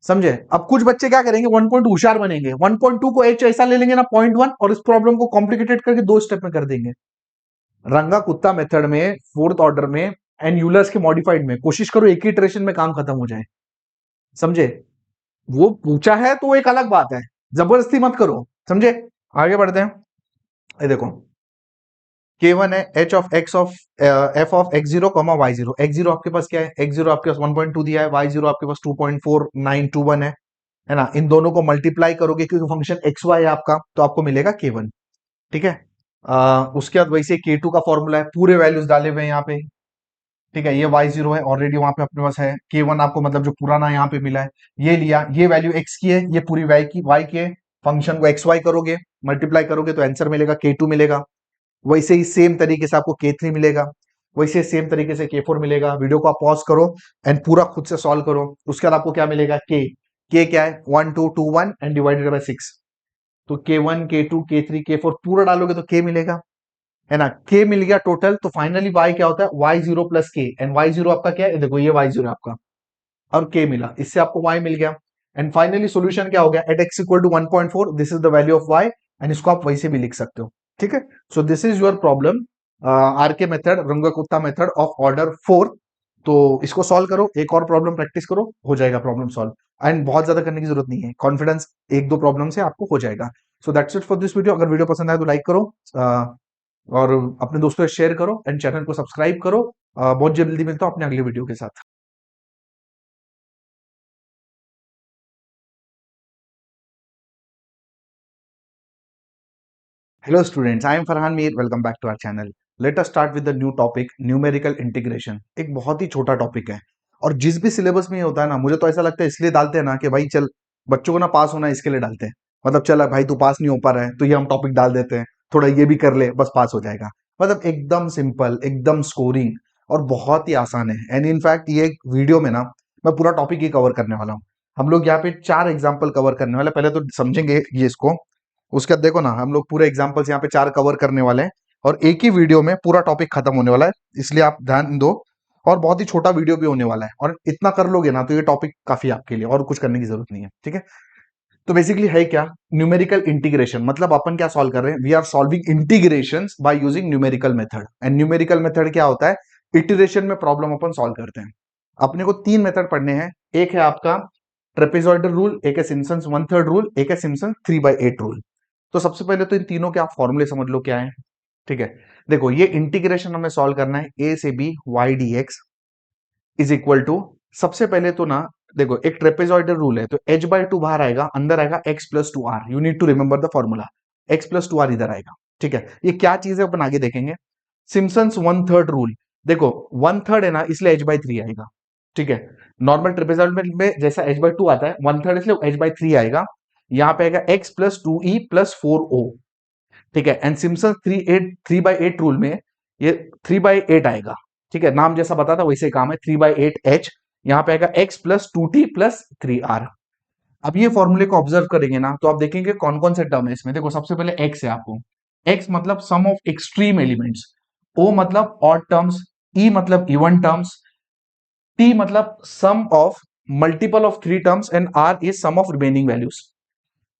समझे। अब कुछ बच्चे क्या करेंगे, 1.2 होशियार बनेंगे, 1.2 को एच ऐसा ले लेंगे ना 0.1, और इस प्रॉब्लम को कॉम्प्लिकेटेड करके 2 स्टेप में कर देंगे। रंगा कुत्ता मेथड में, फोर्थ ऑर्डर में, एंड यूलर्स के मॉडिफाइड में कोशिश करो एक ही इटरेशन में काम खत्म हो जाए, समझे। वो पूछा है तो एक अलग बात है, जबरदस्ती मत करो, समझे। आगे बढ़ते हैं, ये देखो K1 है h of x of f of x zero comma y zero. X zero आपके पास क्या है, एक्स जीरो आपके पास 1.2 दिया है, वाई जीरो आपके पास 2.4921 है ना। इन दोनों को मल्टीप्लाई करोगे क्योंकि फंक्शन एक्स वाई है आपका, तो आपको मिलेगा K1। ठीक है, उसके बाद वैसे K2 का फॉर्मूला है, पूरे वैल्यूज डाले हुए हैं यहाँ पे। ठीक है, ये y0 है ऑलरेडी वहां पे अपने पास है, K1 आपको मतलब जो पुराना यहाँ पे मिला है ये लिया, ये वैल्यू x की है, ये पूरी y की है। फंक्शन को xy करोगे, मल्टीप्लाई करोगे तो आंसर मिलेगा K2 मिलेगा। वैसे ही सेम तरीके से आपको K3 मिलेगा, वैसे सेम तरीके से K4 मिलेगा। वीडियो को आप पॉज करो एंड पूरा खुद से सॉल्व करो। उसके बाद आपको क्या मिलेगा, K क्या है, 1 2 2 1 एंड डिवाइडेड बाय 6। तो K1 K2 K3 K4 पूरा डालोगे तो K मिलेगा, है ना। K मिल गया टोटल, तो फाइनली Y क्या होता है, Y0 plus K, and Y0 आपका क्या है, देखो ये Y0 आपका, और K मिला, इससे आपको Y मिल गया। एंड फाइनली सॉल्यूशन क्या हो गया, at x equal to 1.4, this is the value of Y, and इसको आप वैसे भी लिख सकते हो। ठीक है, so this is your problem, R K method, Runge Kutta method of order 4। तो इसको सॉल्व करो, एक और प्रॉब्लम प्रैक्टिस करो, हो जाएगा प्रॉब्लम सॉल्व। एंड बहुत ज्यादा करने की जरूरत नहीं है, कॉन्फिडेंस, एक दो प्रॉब्लम से आपको हो जाएगा। So that's it for this video. अगर वीडियो पसंद आए तो लाइक करो, और अपने दोस्तों से शेयर करो, एंड चैनल को सब्सक्राइब करो। बहुत जल्दी मिलता हूं अपने अगले वीडियो के साथ। Hello students, I am Farhan Mir, welcome back to our channel. Let us start with the new topic, numerical integration. एक बहुत ही छोटा टॉपिक है, और जिस भी सिलेबस में ये होता है ना, मुझे तो ऐसा लगता है इसलिए डालते हैं ना कि भाई चल बच्चों को ना पास होना है, इसके लिए डालते हैं। मतलब चल भाई तू पास नहीं हो पा रहा है तो ये हम टॉपिक डाल देते हैं, थोड़ा ये भी कर ले बस पास हो जाएगा। मतलब एकदम सिंपल, एकदम स्कोरिंग, और बहुत ही आसान है। एंड इनफैक्ट ये वीडियो में ना मैं पूरा टॉपिक ही कवर करने वाला हूँ। हम लोग यहाँ पे 4 एग्जाम्पल कवर करने वाले, पहले तो समझेंगे ये इसको। उसके बाद देखो ना, हम लोग पूरे एग्जांपल्स यहाँ पे 4 कवर करने वाले हैं, और एक ही वीडियो में पूरा टॉपिक खत्म होने वाला है, इसलिए आप ध्यान दो। और बहुत ही छोटा वीडियो भी होने वाला है, और इतना कर लोगे ना तो ये टॉपिक काफी आपके लिए, और कुछ करने की जरूरत नहीं है। ठीक है, तो बेसिकली है क्या, न्यूमेरिकल इंटीग्रेशन। मतलब अपन क्या सॉल्व कर रहे हैं, we are solving integrations by using numerical method. And numerical method क्या होता है, इटरेशन में प्रॉब्लम अपन सॉल्व करते हैं। अपने को 3 मेथड पढ़ने हैं, एक है आपका ट्रेपेजॉइडल रूल, एक है सिम्पसन्स 1/3 रूल, एक है सिम्पसन 3/8 रूल। तो सबसे पहले तो इन तीनों के आप फॉर्मूले समझ लो क्या है। ठीक है, देखो ये इंटीग्रेशन हमें सॉल्व करना है, a से b y dx is equal to, सबसे पहले तो ना देखो एक ट्रेपेजॉइडल रूल है, तो h/2 बाहर आएगा, अंदर आएगा x+2r। You need to remember the formula, x+2r इधर आएगा। ठीक है, ये क्या चीज है अपन आगे देखेंगे। सिम्पसन्स 1/3 रूल, देखो 1/3 है ना, इसलिए h/3 आएगा। ठीक है, नॉर्मल ट्रेपेजॉइडल में जैसा h/2 आता है, 1/3 इसलिए h/3 आएगा। यहाँ पे आएगा x+2e+4o। ठीक है, एंड सिम्पसन 3/8 रूल में ये 3/8 आएगा। ठीक है, नाम जैसा बताता वैसे काम है, 3/8h। यहाँ पे आएगा x+2t+3r। अब ये फॉर्मूले को ऑब्जर्व करेंगे ना, तो आप देखेंगे कौन कौन से टर्म है इसमें। देखो सबसे पहले x है आपको, x मतलब sum of extreme elements, o मतलब ऑड टर्म्स, e मतलब इवन टर्म्स, t मतलब sum of multiple of 3 terms, and r is sum of remaining values.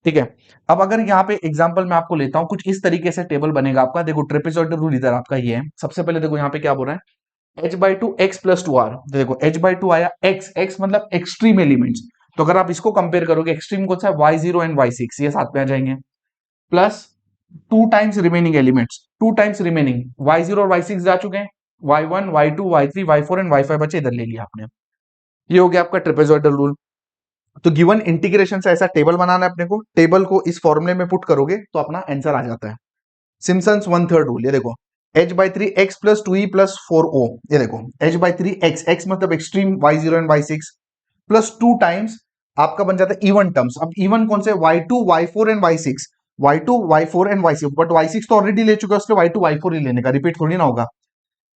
ठीक है, अब अगर यहाँ पे एग्जांपल मैं आपको लेता हूं, कुछ इस तरीके से टेबल बनेगा आपका। देखो ट्रेपेजॉइडल रूल इधर आपका ये है। सबसे पहले देखो यहाँ पे क्या बोल रहा है, h/2 x+2r। देखो h/2 आया, x मतलब एक्सट्रीम एलिमेंट्स, तो अगर आप इसको कंपेयर करोगे, एक्सट्रीम कौन सा है, y0 एंड y6, ये साथ में आ जाएंगे, plus 2 times remaining elements, 2 times remaining y0 और y6 जा चुके हैं, y1 y2 y3 y4 and y5 बचे, इधर ले लिया आपने। ये हो गया आपका ट्रेपेजॉइडल रूल। तो गिवन इंटीग्रेशन से ऐसा टेबल बनाना है अपने को, टेबल को इस फॉर्मूले में पुट करोगे तो अपना आंसर आ जाता है। सिम्पसन्स 1/3 रूल, ये देखो h/3 x+2e+4o, ये देखो h/3 x मतलब extreme y0 and y6, plus 2 times आपका बन जाता है इवन टर्म्स। अब इवन कौन से, y2 y4 and y6, y2 y4 and y6, but y6 तो ऑलरेडी ले चुके हैं, उसके y2 y4 ही लेने का, रिपीट थोड़ी ना होगा।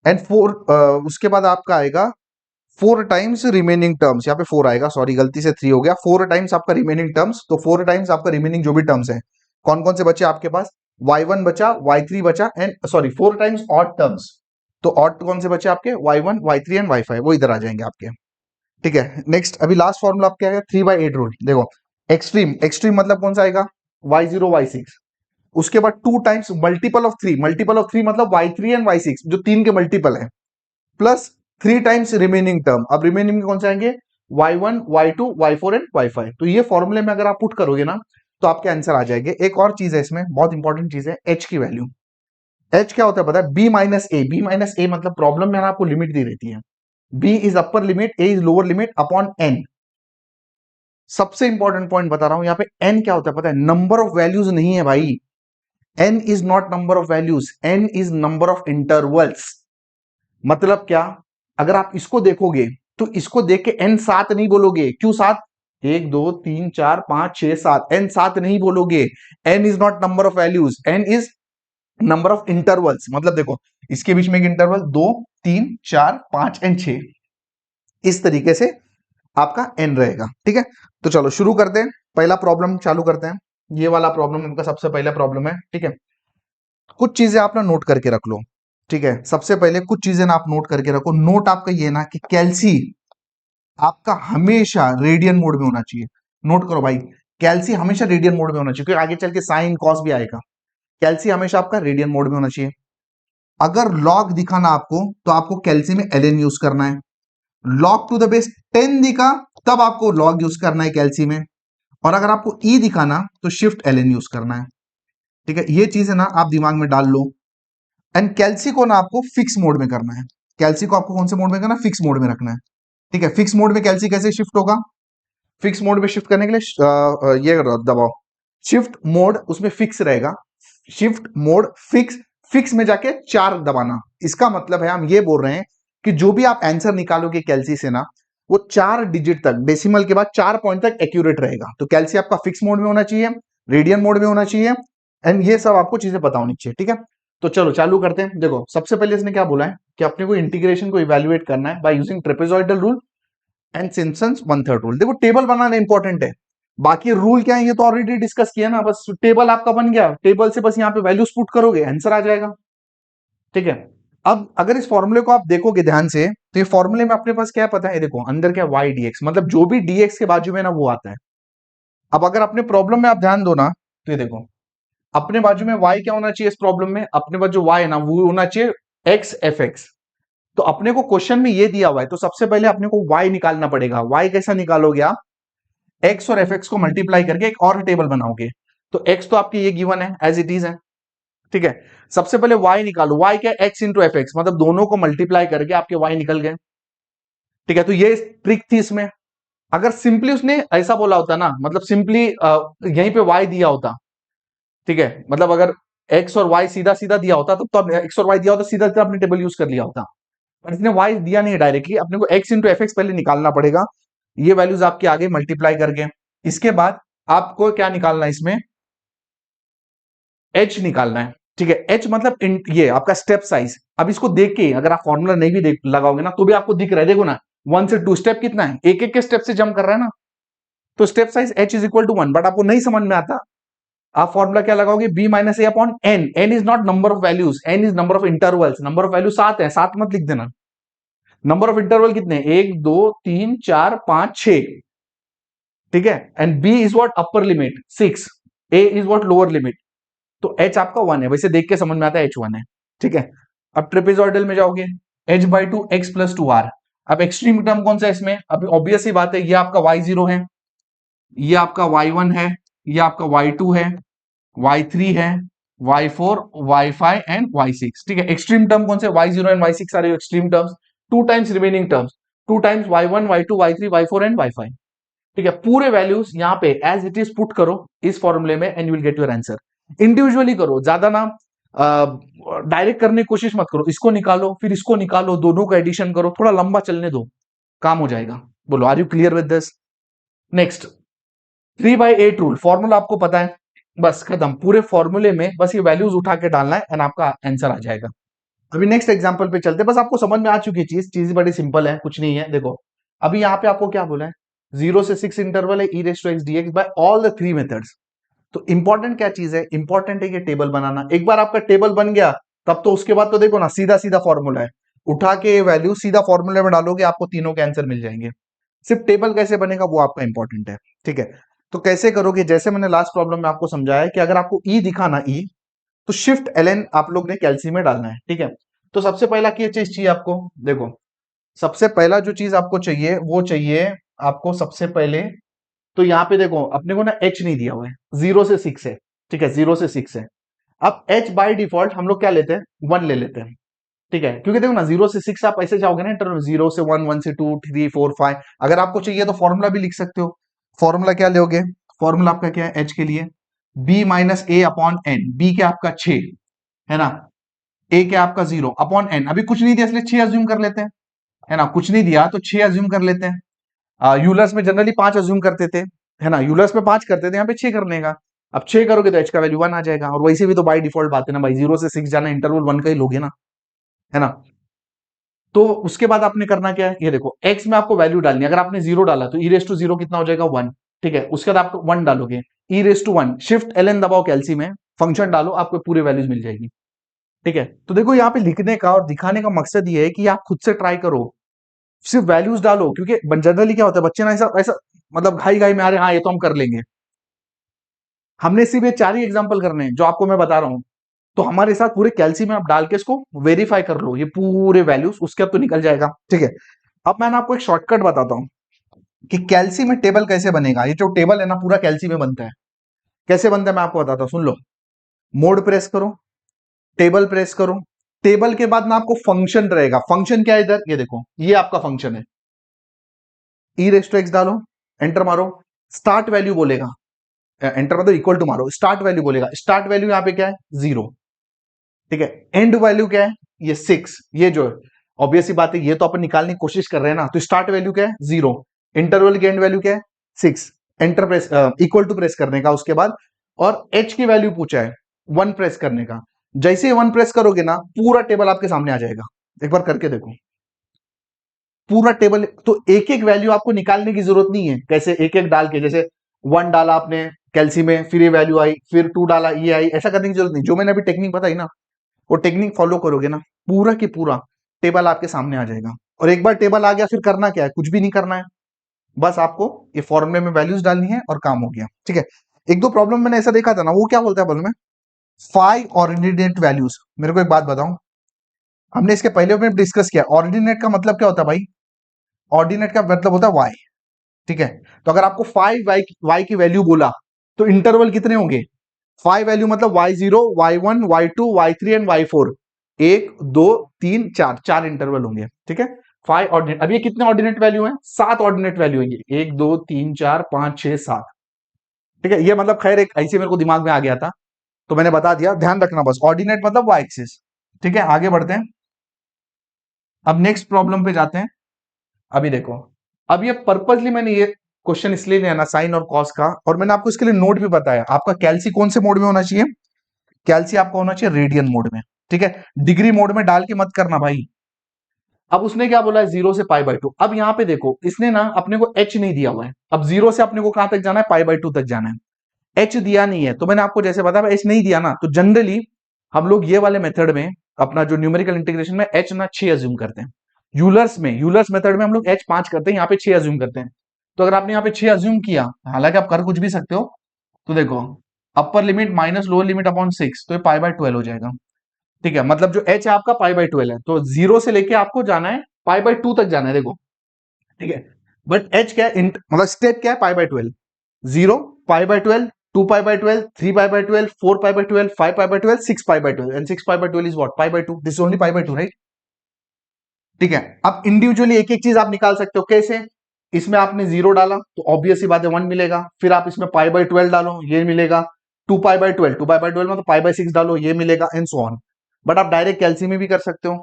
एंड 4 उसके बाद आपका आएगा 4 टाइम्स रिमेनिंग टर्म्स, यहाँ पे 4 आएगा, सॉरी गलती से 3 हो गया। 4 टाइम्स आपका रिमेनिंग टर्म्स, तो 4 टाइम्स आपका रिमेनिंग जो भी टर्म्स है, कौन कौन से बचे आपके पास, y1 बचा, y3 बचा, and sorry 4 times odd terms, तो ऑड कौन से बचे आपके, y1 y3 एंड y5, वो इधर आ जाएंगे आपके। ठीक है, नेक्स्ट अभी लास्ट फॉर्मूला आपका आएगा 3/8 रूल। देखो एक्सट्रीम, एक्सट्रीम मतलब कौन सा आएगा, y0 y6, उसके बाद 2 times multiple of 3, multiple of 3 मतलब y3 एंड y6, जो 3 के मल्टीपल है, प्लस 3 टाइम्स रिमेनिंग टर्म। अब रिमेनिंग में कौन से आएंगे, y1 y2 y4 and y5। तो ये फॉर्मूले में अगर आप पुट करोगे ना, तो आपके आंसर आ जाएंगे। एक और चीज है इसमें, बहुत इंपॉर्टेंट चीज है, h की वैल्यू। h क्या होता है पता है, b-a मतलब प्रॉब्लम में आपको लिमिट दी रहती है, b is upper limit, a is lower limit upon n। सबसे इंपॉर्टेंट पॉइंट बता रहा हूं, यहाँ पे n क्या होता है पता है, नंबर ऑफ वैल्यूज नहीं है भाई, n is not number of values, n is number of intervals. मतलब क्या, अगर आप इसको देखोगे तो इसको देख के n 7 नहीं बोलोगे, क्यों 7, 1 2 3 4 5 6 7, n 7 नहीं बोलोगे। n is not number of values, n is number of intervals. मतलब देखो इसके बीच में एक इंटरवल 2 3 4 5 एंड 6, इस तरीके से आपका n रहेगा। ठीक है, तो चलो शुरू करते हैं, पहला प्रॉब्लम चालू करते हैं। ये वाला प्रॉब्लम उनका सबसे पहला प्रॉब्लम है। ठीक है, कुछ चीजें आप ना नोट करके रख लो। ठीक है, सबसे पहले कुछ चीजें ना आप नोट करके रखो। नोट आपका ये ना कि कैल्सी आपका हमेशा रेडियन मोड में होना चाहिए। नोट करो भाई, कैल्सी हमेशा रेडियन मोड में होना चाहिए, क्योंकि आगे चल के साइन कॉस भी आएगा। कैल्सी हमेशा आपका रेडियन मोड में होना चाहिए। अगर लॉग दिखा ना आपको, तो आपको कैल्सी में ln यूज करना है। लॉग टू द बेस 10 दिखा, तब आपको लॉग यूज करना है कैल्सी में। और अगर आपको ई दिखा ना, तो शिफ्ट ln यूज करना है। ठीक है, ये चीज है ना आप दिमाग में डाल लो। एंड कैल्सी को ना आपको फिक्स मोड में करना है। कैल्सी को आपको कौन से मोड में करना है, फिक्स मोड में रखना है। ठीक है, फिक्स मोड में कैल्सी कैसे शिफ्ट होगा, फिक्स मोड में शिफ्ट करने के लिए ये दबाओ, शिफ्ट मोड उसमें फिक्स रहेगा, शिफ्ट मोड फिक्स, फिक्स में जाके 4 दबाना। इसका मतलब है हम ये बोल रहे हैं कि जो भी आप आंसर निकालोगे कैल्सी से ना, वो 4 डिजिट तक, डेसिमल के बाद 4 पॉइंट तक एक्यूरेट रहेगा। तो कैल्सी आपका फिक्स मोड में होना चाहिए, रेडियन मोड में होना चाहिए, एंड ये सब आपको चीजें पता होनी चाहिए। ठीक है, तो चलो चालू करते हैं। देखो सबसे पहले इसने क्या बोला है कि अपने को इंटीग्रेशन को इवैल्यूएट करना है by using trapezoidal rule and Simpson's 1/3 rule. देखो टेबल बनाना इंपॉर्टेंट है, बाकी रूल क्या है ये तो ऑलरेडी डिस्कस किया ना। बस टेबल आपका बन गया, टेबल से बस यहाँ पे वैल्यूज पुट करोगे, आंसर आ जाएगा। ठीक है, अब अगर इस फॉर्मूले को आप देखोगे ध्यान से, तो ये फॉर्मूले में अपने पास क्या पता है, देखो अंदर क्या y dx, मतलब जो भी dx के बाजू में ना वो आता है। अब अगर अपने प्रॉब्लम में आप ध्यान दो ना, तो ये देखो अपने बाजू में y क्या होना चाहिए इस प्रॉब्लम में, अपने पास जो y है ना वो होना चाहिए x fx। तो अपने को क्वेश्चन में ये दिया हुआ है, तो सबसे पहले अपने को y निकालना पड़ेगा। y कैसा निकालोगे आप, x और fx को मल्टीप्लाई करके एक और टेबल बनाओगे। तो x तो आपकी ये गिवन है, एज इट इज है। ठीक है, सबसे पहले y निकालो, y क्या है, x इंटू fx, मतलब दोनों को मल्टीप्लाई करके आपके y निकल गए। ठीक है, तो ये ट्रिक थी इसमें। अगर सिंपली उसने ऐसा बोला होता ना, मतलब सिंपली यहीं पे y दिया होता, ठीक है, मतलब अगर x और y सीधा सीधा दिया होता तो तब x और y दिया होता सीधा सीधा अपने टेबल यूज कर लिया होता, पर इसने y दिया नहीं डायरेक्टली, अपने को x इंटू एफ एक्स पहले निकालना पड़ेगा, ये वैल्यूज आपके आगे मल्टीप्लाई करके, इसके बाद आपको क्या निकालना है इसमें, h निकालना है, ठीक है, h मतलब ये आपका स्टेप साइज। अब इसको देख के अगर आप फॉर्मूला नहीं भी देख लगाओगे ना तो भी आपको दिख रहा है, देखो ना 1 से 2 स्टेप कितना है, एक एक के स्टेप से जंप कर रहा है ना, तो step size h is equal to 1, but आपको नहीं समझ में आता, आप फॉर्मूला क्या लगाओगे, b minus a upon n, n is not number of values, n is number of intervals, number of value 7 है, 7 मत लिख देना, नंबर ऑफ इंटरवल कितने, 1 2 3 4 5 6, ठीक है, and b is what upper limit 6, a is what lower limit, तो h आपका 1 है, वैसे देख के समझ में आता है h1 है, ठीक है। अब ट्रेपेजॉइडल में जाओगे, h by two x plus two r, अब एक्सट्रीम टर्म कौन सा है इसमें, अब ऑब्वियस ही बात है, ये आपका y0 है, ये आपका y1 है, ये आपका y2 है, y3 है, y4, y5 एंड y6, ठीक है। एक्सट्रीम टर्म कौन से, y0 and y6 are extreme terms, two times remaining terms, two times y1 y2 y3 y4 and y5, ठीक है। पूरे वैल्यूज यहाँ पे एज इट इज पुट करो इस फॉर्मूले में and you will get your answer. Individually करो, ज्यादा ना डायरेक्ट करने की कोशिश मत करो, इसको निकालो फिर इसको निकालो, दोनों का एडिशन करो, थोड़ा लंबा चलने दो, काम हो जाएगा। बोलो, are you clear with this? Next, 3/8 rule, formula आपको पता है, बस खत्म, पूरे फॉर्मूले में बस ये वैल्यूज उठा के डालना है एंड आपका आंसर आ जाएगा। अभी नेक्स्ट एग्जांपल पे चलते, बस आपको समझ में आ चुकी चीज, चीज बड़ी सिंपल है, कुछ नहीं है। देखो अभी यहाँ पे आपको क्या बोला है, 0 से 6 इंटरवल है, e raise to x dx by all the 3 methods. तो इंपॉर्टेंट क्या चीज है, इंपॉर्टेंट है ये टेबल बनाना। एक बार आपका टेबल बन गया तब तो उसके बाद तो देखो ना सीधा सीधा फॉर्मूला है, उठा के वैल्यू सीधा फॉर्मूले में डालोगे, आपको तीनों के आंसर मिल जाएंगे। सिर्फ टेबल कैसे बनेगा वो आपका इंपॉर्टेंट है, ठीक है। तो कैसे करोगे, जैसे मैंने लास्ट प्रॉब्लम में आपको समझाया कि अगर आपको ई दिखा ना ई, तो शिफ्ट ln आप लोग ने कैल्सी में डालना है, ठीक है। तो सबसे पहला क्या चीज चाहिए आपको, देखो सबसे पहला जो चीज आपको चाहिए वो चाहिए आपको सबसे पहले, तो यहाँ पे देखो अपने को ना h नहीं दिया हुआ है, 0 से 6 है, ठीक है, 0 से 6 है। अब h बाय डिफॉल्ट हम लोग क्या लेते हैं, 1 ले लेते हैं, ठीक है, क्योंकि देखो ना 0 से 6 आप ऐसे जाओगे ना इंटरवल, 0 से 1, 1 से 2 3 4 5, अगर आपको चाहिए तो फॉर्मूला भी लिख सकते हो। फॉर्मूला क्या लोगे, फॉर्मूला आपका क्या है h के लिए, b minus a upon N, B क्या आपका 6 है ना, a क्या आपका 0 अपॉन n, अभी कुछ नहीं दिया इसलिए 6 अज्यूम कर लेते हैं, है ना, कुछ नहीं दिया तो 6 अज्यूम कर लेते हैं। यूलर्स में जनरली 5 अज्यूम करते थे, है ना, यूलर्स में 5 करते थे, यहाँ पे 6 करने का। अब 6 करोगे तो h का वैल्यू 1 आ जाएगा, और वैसे भी तो बाय डिफॉल्ट बात है ना भाई, 0 से 6 जाना इंटरवल 1 का ही लोगे ना, है ना। तो उसके बाद आपने करना क्या है, ये देखो x में आपको वैल्यू डालनी है, अगर आपने 0 डाला तो e रेस टू 0 कितना हो जाएगा 1, ठीक है। उसके बाद आप 1 डालोगे, e raise to 1, shift ln दबाओ कैल्सी में, फंक्शन डालो, आपको पूरे वैल्यूज मिल जाएगी, ठीक है। तो देखो यहाँ पे लिखने का और दिखाने का मकसद ये है कि आप खुद से ट्राई करो, सिर्फ वैल्यूज डालो, क्योंकि जनरली क्या होता है बच्चे ना ऐसा ऐसा मतलब घाई घाई में आ रहे हाँ ये तो हम कर लेंगे, हमने सिर्फ ये 4 ही एग्जांपल करने हैं जो आपको मैं बता रहा हूं, तो हमारे साथ पूरे कैल्सी में आप डाल के इसको वेरीफाई कर लो, ये पूरे वैल्यूज, उसके अब तो निकल जाएगा, ठीक है। अब मैं आपको एक शॉर्टकट बताता हूं कि कैल्सी में टेबल कैसे बनेगा। ये जो टेबल है ना पूरा कैल्सी में बनता है, कैसे बनता है मैं आपको बताता हूं, सुन लो। मोड प्रेस करो, टेबल प्रेस करो, टेबल के बाद ना आपको फंक्शन रहेगा, फंक्शन क्या है इधर, ये देखो ये आपका फंक्शन है, ई रेस टू एक्स डालो, एंटर मारो, स्टार्ट वैल्यू बोलेगा, एंटर मतलब इक्वल टू मारो, स्टार्ट वैल्यू बोलेगा, स्टार्ट वैल्यू यहाँ पे क्या है 0, ठीक है। एंड वैल्यू क्या है, ये 6, ये जो है ऑब्वियस सी बात है, ये तो अपन निकालने की कोशिश कर रहे हैं ना, तो स्टार्ट वैल्यू क्या है 0, इंटरवल की एंड वैल्यू क्या है 6, enter press equal to press करने का उसके बाद, और h की वैल्यू पूछा है 1 प्रेस करने का, जैसे ही 1 प्रेस करोगे ना पूरा टेबल आपके सामने आ जाएगा, एक बार करके देखो पूरा टेबल। तो एक एक वैल्यू आपको निकालने की जरूरत नहीं है, कैसे एक एक डाल के, जैसे 1 डाला आपने कैल्सी में, फिर ये वैल्यू आई, फिर 2 डाला ये आई, ऐसा करने की जरूरत नहीं। जो मैंने अभी टेक्निक बताई ना वो टेक्निक फॉलो करोगे ना, पूरा की पूरा टेबल आपके सामने आ जाएगा। और एक बार टेबल आ गया फिर करना क्या है, कुछ भी नहीं करना है, बस आपको ये फॉर्मूले में वैल्यूज डालनी है और काम हो गया, ठीक है। एक दो प्रॉब्लम मैंने ऐसा देखा था ना, वो क्या बोलता है बोल में 5 ऑर्डिनेट वैल्यूज। मेरे को एक बात बताऊं, हमने इसके पहले में डिस्कस किया, ऑर्डिनेट का मतलब क्या होता है भाई, ऑर्डिनेट का मतलब होता है y, ठीक है। तो अगर आपको 5 y की वैल्यू बोला तो इंटरवल कितने होंगे, 5 वैल्यू मतलब y0 y1 y2 y3 and y4, 1 2 3 4 interval होंगे, ठीक है। 5 ऑर्डिनेट, अब ये कितने ऑर्डिनेट वैल्यू हैं? 7 ऑर्डिनेट वैल्यू है, 1 2 3 4 5 6 7। ठीक है, ये मतलब खैर एक ऐसे मेरे को दिमाग में आ गया था तो मैंने बता दिया, ध्यान रखना बस। ऑर्डिनेट मतलब वाई एक्सिस। ठीक है, आगे बढ़ते हैं। अब नेक्स्ट प्रॉब्लम पे जाते हैं। अभी देखो, अब ये पर्पसली मैंने ये क्वेश्चन इसलिए लिया ना साइन और कॉस का, और मैंने आपको इसके लिए नोट भी बताया। आपका कैल्सी कौन से मोड में होना चाहिए? कैल्सी आपका होना चाहिए रेडियन मोड में। ठीक है, डिग्री मोड में डाल के मत करना भाई। अब उसने क्या बोला है 0 से पाई बाई 2। अब यहां पे देखो, इसने ना अपने को एच नहीं दिया हुआ है। अब 0 से अपने को कहां तक जाना है? पाई बाई 2 तक जाना है। एच दिया नहीं है तो मैंने आपको जैसे बताया, एच नहीं दिया ना, तो जनरली हम लोग ये वाले मेथड में अपना जो न्यूमेरिकल इंटीग्रेशन में एच ना 6 अज्यूम करते हैं। यूलर्स मेथड में हम लोग एच 5 करते हैं, यहाँ पे 6 अज्यूम करते हैं। तो अगर आपने यहाँ पे 6 अज्यूम किया, हालांकि आप कर कुछ भी सकते हो, तो देखो upper limit minus lower limit upon 6, तो ये पाई बाई 12 हो जाएगा। ठीक है, मतलब जो एच है आपका पाई बाई 12 है, तो 0 से लेके आपको जाना है पाई बाई 2 तक जाना है, देखो। ठीक है, बट एच क्या है, मतलब स्टेप क्या है? Pi by 12। 0 pi by 12, 2 pi by 12, 3 pi by 12, 4 pi by 12, 5 pi by 12, 6 pi by 12, and 6 pi by 12 is what? Pi by 2। This is only pi by 2, right? ठीक है, अब इंडिविजुअली एक एक चीज आप निकाल सकते हो। कैसे? इसमें आपने 0 डाला तो ऑब्वियस सी बात है 1 मिलेगा। फिर आप इसमें पाई बाई 12 डालो, ये मिलेगा। 2 पाई बाई 12, 2 पाई बाई 12 में तो पाई बाई 6 डालो, ये मिलेगा, एंड सो ऑन। बट आप डायरेक्ट कैलसी में भी कर सकते हो।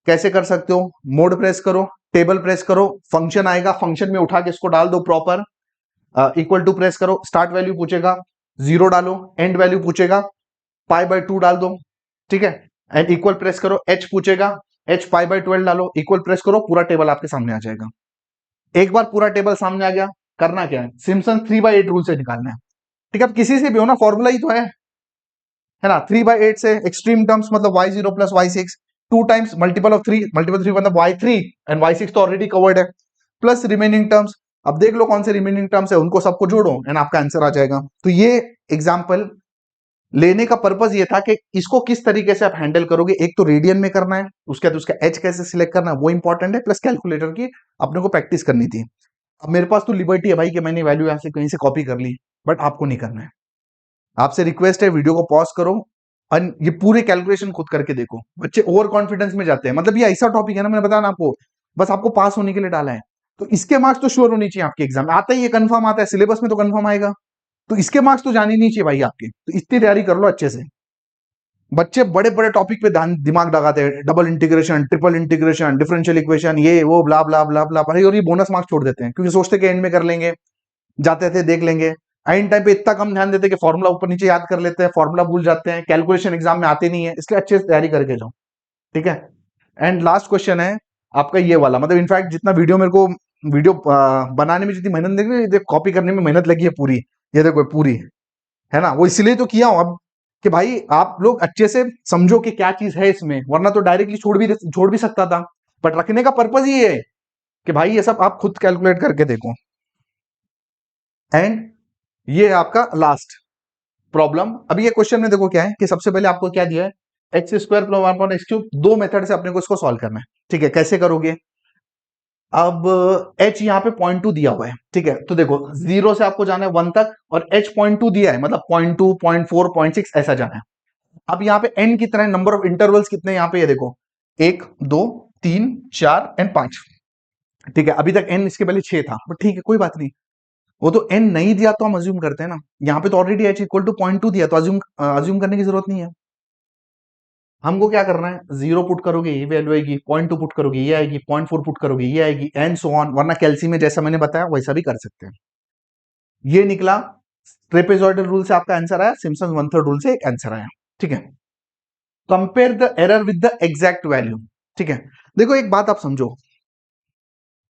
कैसे कर सकते हो? मोड प्रेस करो, टेबल प्रेस करो, फंक्शन आएगा, फंक्शन में उठा के इसको डाल दो प्रॉपर। इक्वल टू प्रेस करो, स्टार्ट वैल्यू पूछेगा, 0 डालो, एंड वैल्यू पूछेगा, पाई बाई 2 डाल दो। ठीक है, एंड इक्वल प्रेस करो, एच पूछेगा, एच पाई बाई 12 डालो, इक्वल प्रेस करो, पूरा टेबल आपके सामने आ जाएगा। एक बार पूरा टेबल सामने आ गया, करना क्या है? सिम्पसन 3/8 रूल से निकालना है। ठीक है, अब किसी से भी हो ना, फॉर्मूला ही तो है ना? 3/8 से एक्सट्रीम टर्म्स मतलब y0 plus y6, 2 times multiple of 3, multiple 3 मतलब y3, एंड y6 तो ऑलरेडी कवर्ड है, प्लस रिमेनिंग टर्म्स। अब देख लो कौन से रिमेनिंग टर्म्स है, उनको सबको जोड़ो एंड आपका आंसर आ जाएगा। तो ये एग्जाम्पल लेने का पर्पज ये था कि इसको किस तरीके से आप हैंडल करोगे। एक तो रेडियन में करना है, उसके बाद उसका एच कैसे सिलेक्ट करना है वो इंपॉर्टेंट है, प्लस कैलकुलेटर की अपने को प्रैक्टिस करनी थी। अब मेरे पास तो लिबर्टी है भाई कि मैंने वैल्यू यहां से कहीं से कॉपी कर ली, बट आपको नहीं करना है। आपसे रिक्वेस्ट है, वीडियो को पॉज करो और ये पूरे कैलकुलेशन खुद करके देखो। बच्चे ओवर कॉन्फिडेंस में जाते हैं, मतलब ये ऐसा टॉपिक है ना, मैंने बताया ना आपको, बस आपको पास होने के लिए डाला है। तो इसके मार्क्स तो श्योर होनी चाहिए आपके एग्जाम में। आता ही ये कंफर्म आता है, सिलेबस में तो कंफर्म आएगा, तो इसके मार्क्स तो जाने नहीं चाहिए भाई आपके। तो इतनी तैयारी कर लो अच्छे से। बच्चे बड़े बड़े टॉपिक पे ध्यान दिमाग लगाते हैं, double integration, triple integration, differential equation, ये वो ब्ला ब्ला ब्ला ब्ला भाई, और ये बोनस मार्क्स छोड़ देते हैं क्योंकि सोचते कि एंड में कर लेंगे, जाते थे देख लेंगे। एंड टाइम पे इतना कम ध्यान देते कि फॉर्मूला ऊपर नीचे याद कर लेते हैं, फॉर्मूला भूल जाते हैं, कैलकुलेशन एग्जाम में आते नहीं है, इसलिए अच्छे से तैयारी करके जाओ। ठीक है, एंड लास्ट क्वेश्चन है आपका ये वाला, मतलब इनफैक्ट जितना वीडियो मेरे को वीडियो बनाने में जितनी मेहनत लगी, ये कॉपी करने में मेहनत लगी है पूरी, ये देखो पूरी, है ना? वो इसलिए तो किया हूं अब कि भाई आप लोग अच्छे से समझो कि क्या चीज है इसमें, वरना तो डायरेक्टली छोड़ भी सकता था। बट रखने का पर्पज ये है कि भाई ये सब आप खुद कैलकुलेट करके देखो। एंड ये है आपका लास्ट प्रॉब्लम। अभी ये क्वेश्चन में देखो क्या है कि सबसे पहले आपको क्या दिया है, एक्स स्क्वायर प्लस 1/x3। दो मेथड से अपने को इसको सॉल्व करना है। ठीक है, कैसे करोगे? अब h यहाँ पे 0.2 दिया हुआ है। ठीक है, तो देखो 0 से आपको जाना है 1 तक, और h 0.2 दिया है, मतलब 0.2, 0.4, 0.6 ऐसा जाना है। अब यहाँ पे n कितना है, नंबर ऑफ इंटरवल्स कितने हैं यहाँ पे, ये देखो 1 2 3 4 एंड 5। ठीक है, अभी तक n इसके पहले 6 था, बट ठीक है कोई बात नहीं। वो तो n नहीं दिया तो हम अज्यूम करते हैं ना, यहाँ पे तो ऑलरेडी h इक्वल टू 0.2 दिया, तो अज्यूम करने की जरूरत नहीं है। हमको क्या करना है, 0 पुट करोगे ये वैल्यू आएगी, 0.2 पुट करोगे ये आएगी, 0.4 पुट करोगे ये आएगी, एंड सो ऑन। वरना कैलसी में जैसा मैंने बताया वैसा भी कर सकते हैं। ये निकला, ट्रेपेजॉइडल रूल से आपका आंसर आया, सिम्पसन वन थर्ड रूल से एक आंसर आया। ठीक है, compare the error with the exact value. ठीक है, देखो एक बात आप समझो,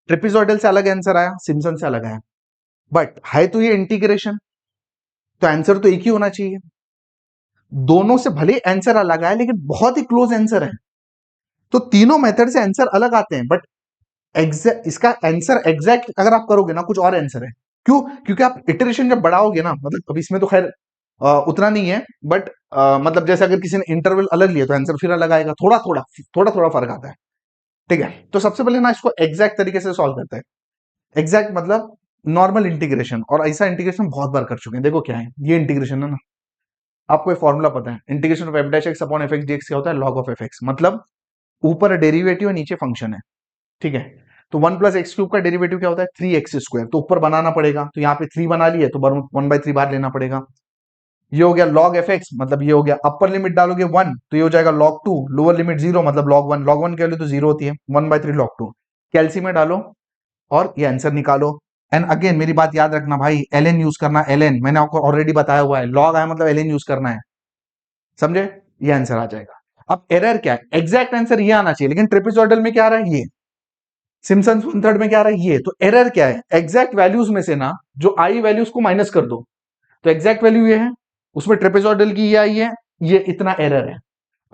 ट्रेपेजॉइडल से अलग आंसर आया, सिम्पसन से अलग आया, बट है तो ये इंटीग्रेशन, तो आंसर तो एक ही होना चाहिए। दोनों से भले आंसर अलग आए, लेकिन बहुत ही क्लोज आंसर है। तो तीनों मेथड से आंसर अलग आते हैं, बट एग्जैक्ट इसका आंसर एग्जैक्ट अगर आप करोगे ना, कुछ और आंसर है। क्यों? क्योंकि आप इटरेशन जब बढ़ाओगे ना, मतलब अब इसमें तो खैर उतना नहीं है, बट मतलब जैसे अगर किसी ने इंटरवल अलग लिया तो आंसर फिर अलग आएगा, थोड़ा थोड़ा फर्क आता है। ठीक है, तो सबसे पहले ना इसको एग्जैक्ट तरीके से सॉल्व करते हैं। एग्जैक्ट मतलब नॉर्मल इंटीग्रेशन, और ऐसा इंटीग्रेशन बहुत बार कर चुके हैं। देखो क्या है, ये इंटीग्रेशन है ना, आपको एक फॉर्मूला पता है, integration of f dash x upon F x D x क्या होता है, लॉग ऑफ एफ एक्स। मतलब ऊपर डेरिवेटिव है, नीचे फंक्शन है। ठीक है, तो 1 + x³ का डेरिवेटिव क्या होता है 3x², तो ऊपर बनाना पड़ेगा, तो यहाँ पे 3 बना लिए तो 1/3 बाहर लेना पड़ेगा। ये हो गया log fx, मतलब ये हो गया, अपर लिमिट डालोगे 1 तो ये हो जाएगा log 2, लोअर लिमिट 0 मतलब log 1 की वैल्यू तो 0 होती है, 1/3 log 2। कैलसी में डालो और ये आंसर निकालो। एंड अगेन मेरी बात याद रखना भाई, ln यूज करना, ln मैंने आपको ऑलरेडी बताया हुआ है, log आया मतलब ln यूज करना है, समझे? ये आंसर आ जाएगा। अब एरर क्या है, एग्जैक्ट आंसर ये आना चाहिए, लेकिन ट्रेपेजॉइडल में क्या आ रहा है ये, सिम्पसन्स 1/3 में क्या आ रहा है ये, तो एरर क्या है, एग्जैक्ट वैल्यूज में से ना जो आई वैल्यूज को माइनस कर दो, तो एग्जैक्ट वैल्यू ये है, उसमें ट्रेपेजॉइडल की ये आई है, ये इतना एरर है,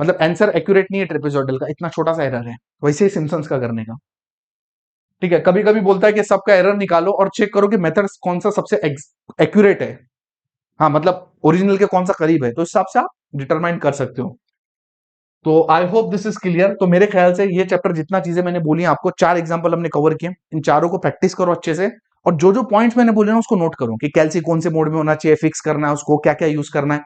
मतलब आंसर एक्यूरेट नहीं है ट्रेपेजॉइडल का, इतना छोटा सा एरर है, वैसे ही सिम्पसन्स का करने का। ठीक है, कभी कभी बोलता है कि सबका एरर निकालो और चेक करो कि मेथड कौन सा सबसे एक्यूरेट है, हाँ मतलब ओरिजिनल के कौन सा करीब है, तो इस हिसाब से आप डिटरमाइन कर सकते हो। तो I hope this is clear. तो मेरे ख्याल से ये चैप्टर जितना चीजें मैंने बोली आपको, 4 एग्जांपल हमने कवर किए, इन चारों को प्रैक्टिस करो अच्छे से, और जो जो पॉइंट्स मैंने बोले ना उसको नोट करो कि कैल्सी कौन से मोड में होना चाहिए, फिक्स करना है उसको, क्या क्या यूज करना है,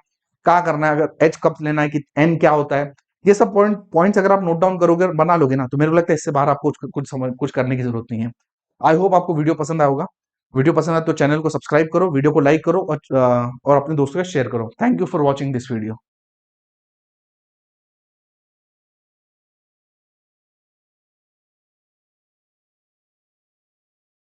क्या करना है, अगर एच कब लेना है कि एन क्या होता है, ये सब पॉइंट्स अगर आप नोट डाउन करोगे, बना लोगे ना, तो मेरे को लगता है इससे बाहर आपको कुछ करने की जरूरत नहीं है। आई होप आपको वीडियो पसंद आया होगा। वीडियो पसंद आए तो चैनल को सब्सक्राइब करो, वीडियो को लाइक करो, और अपने दोस्तों के साथ शेयर करो। Thank you for watching this video.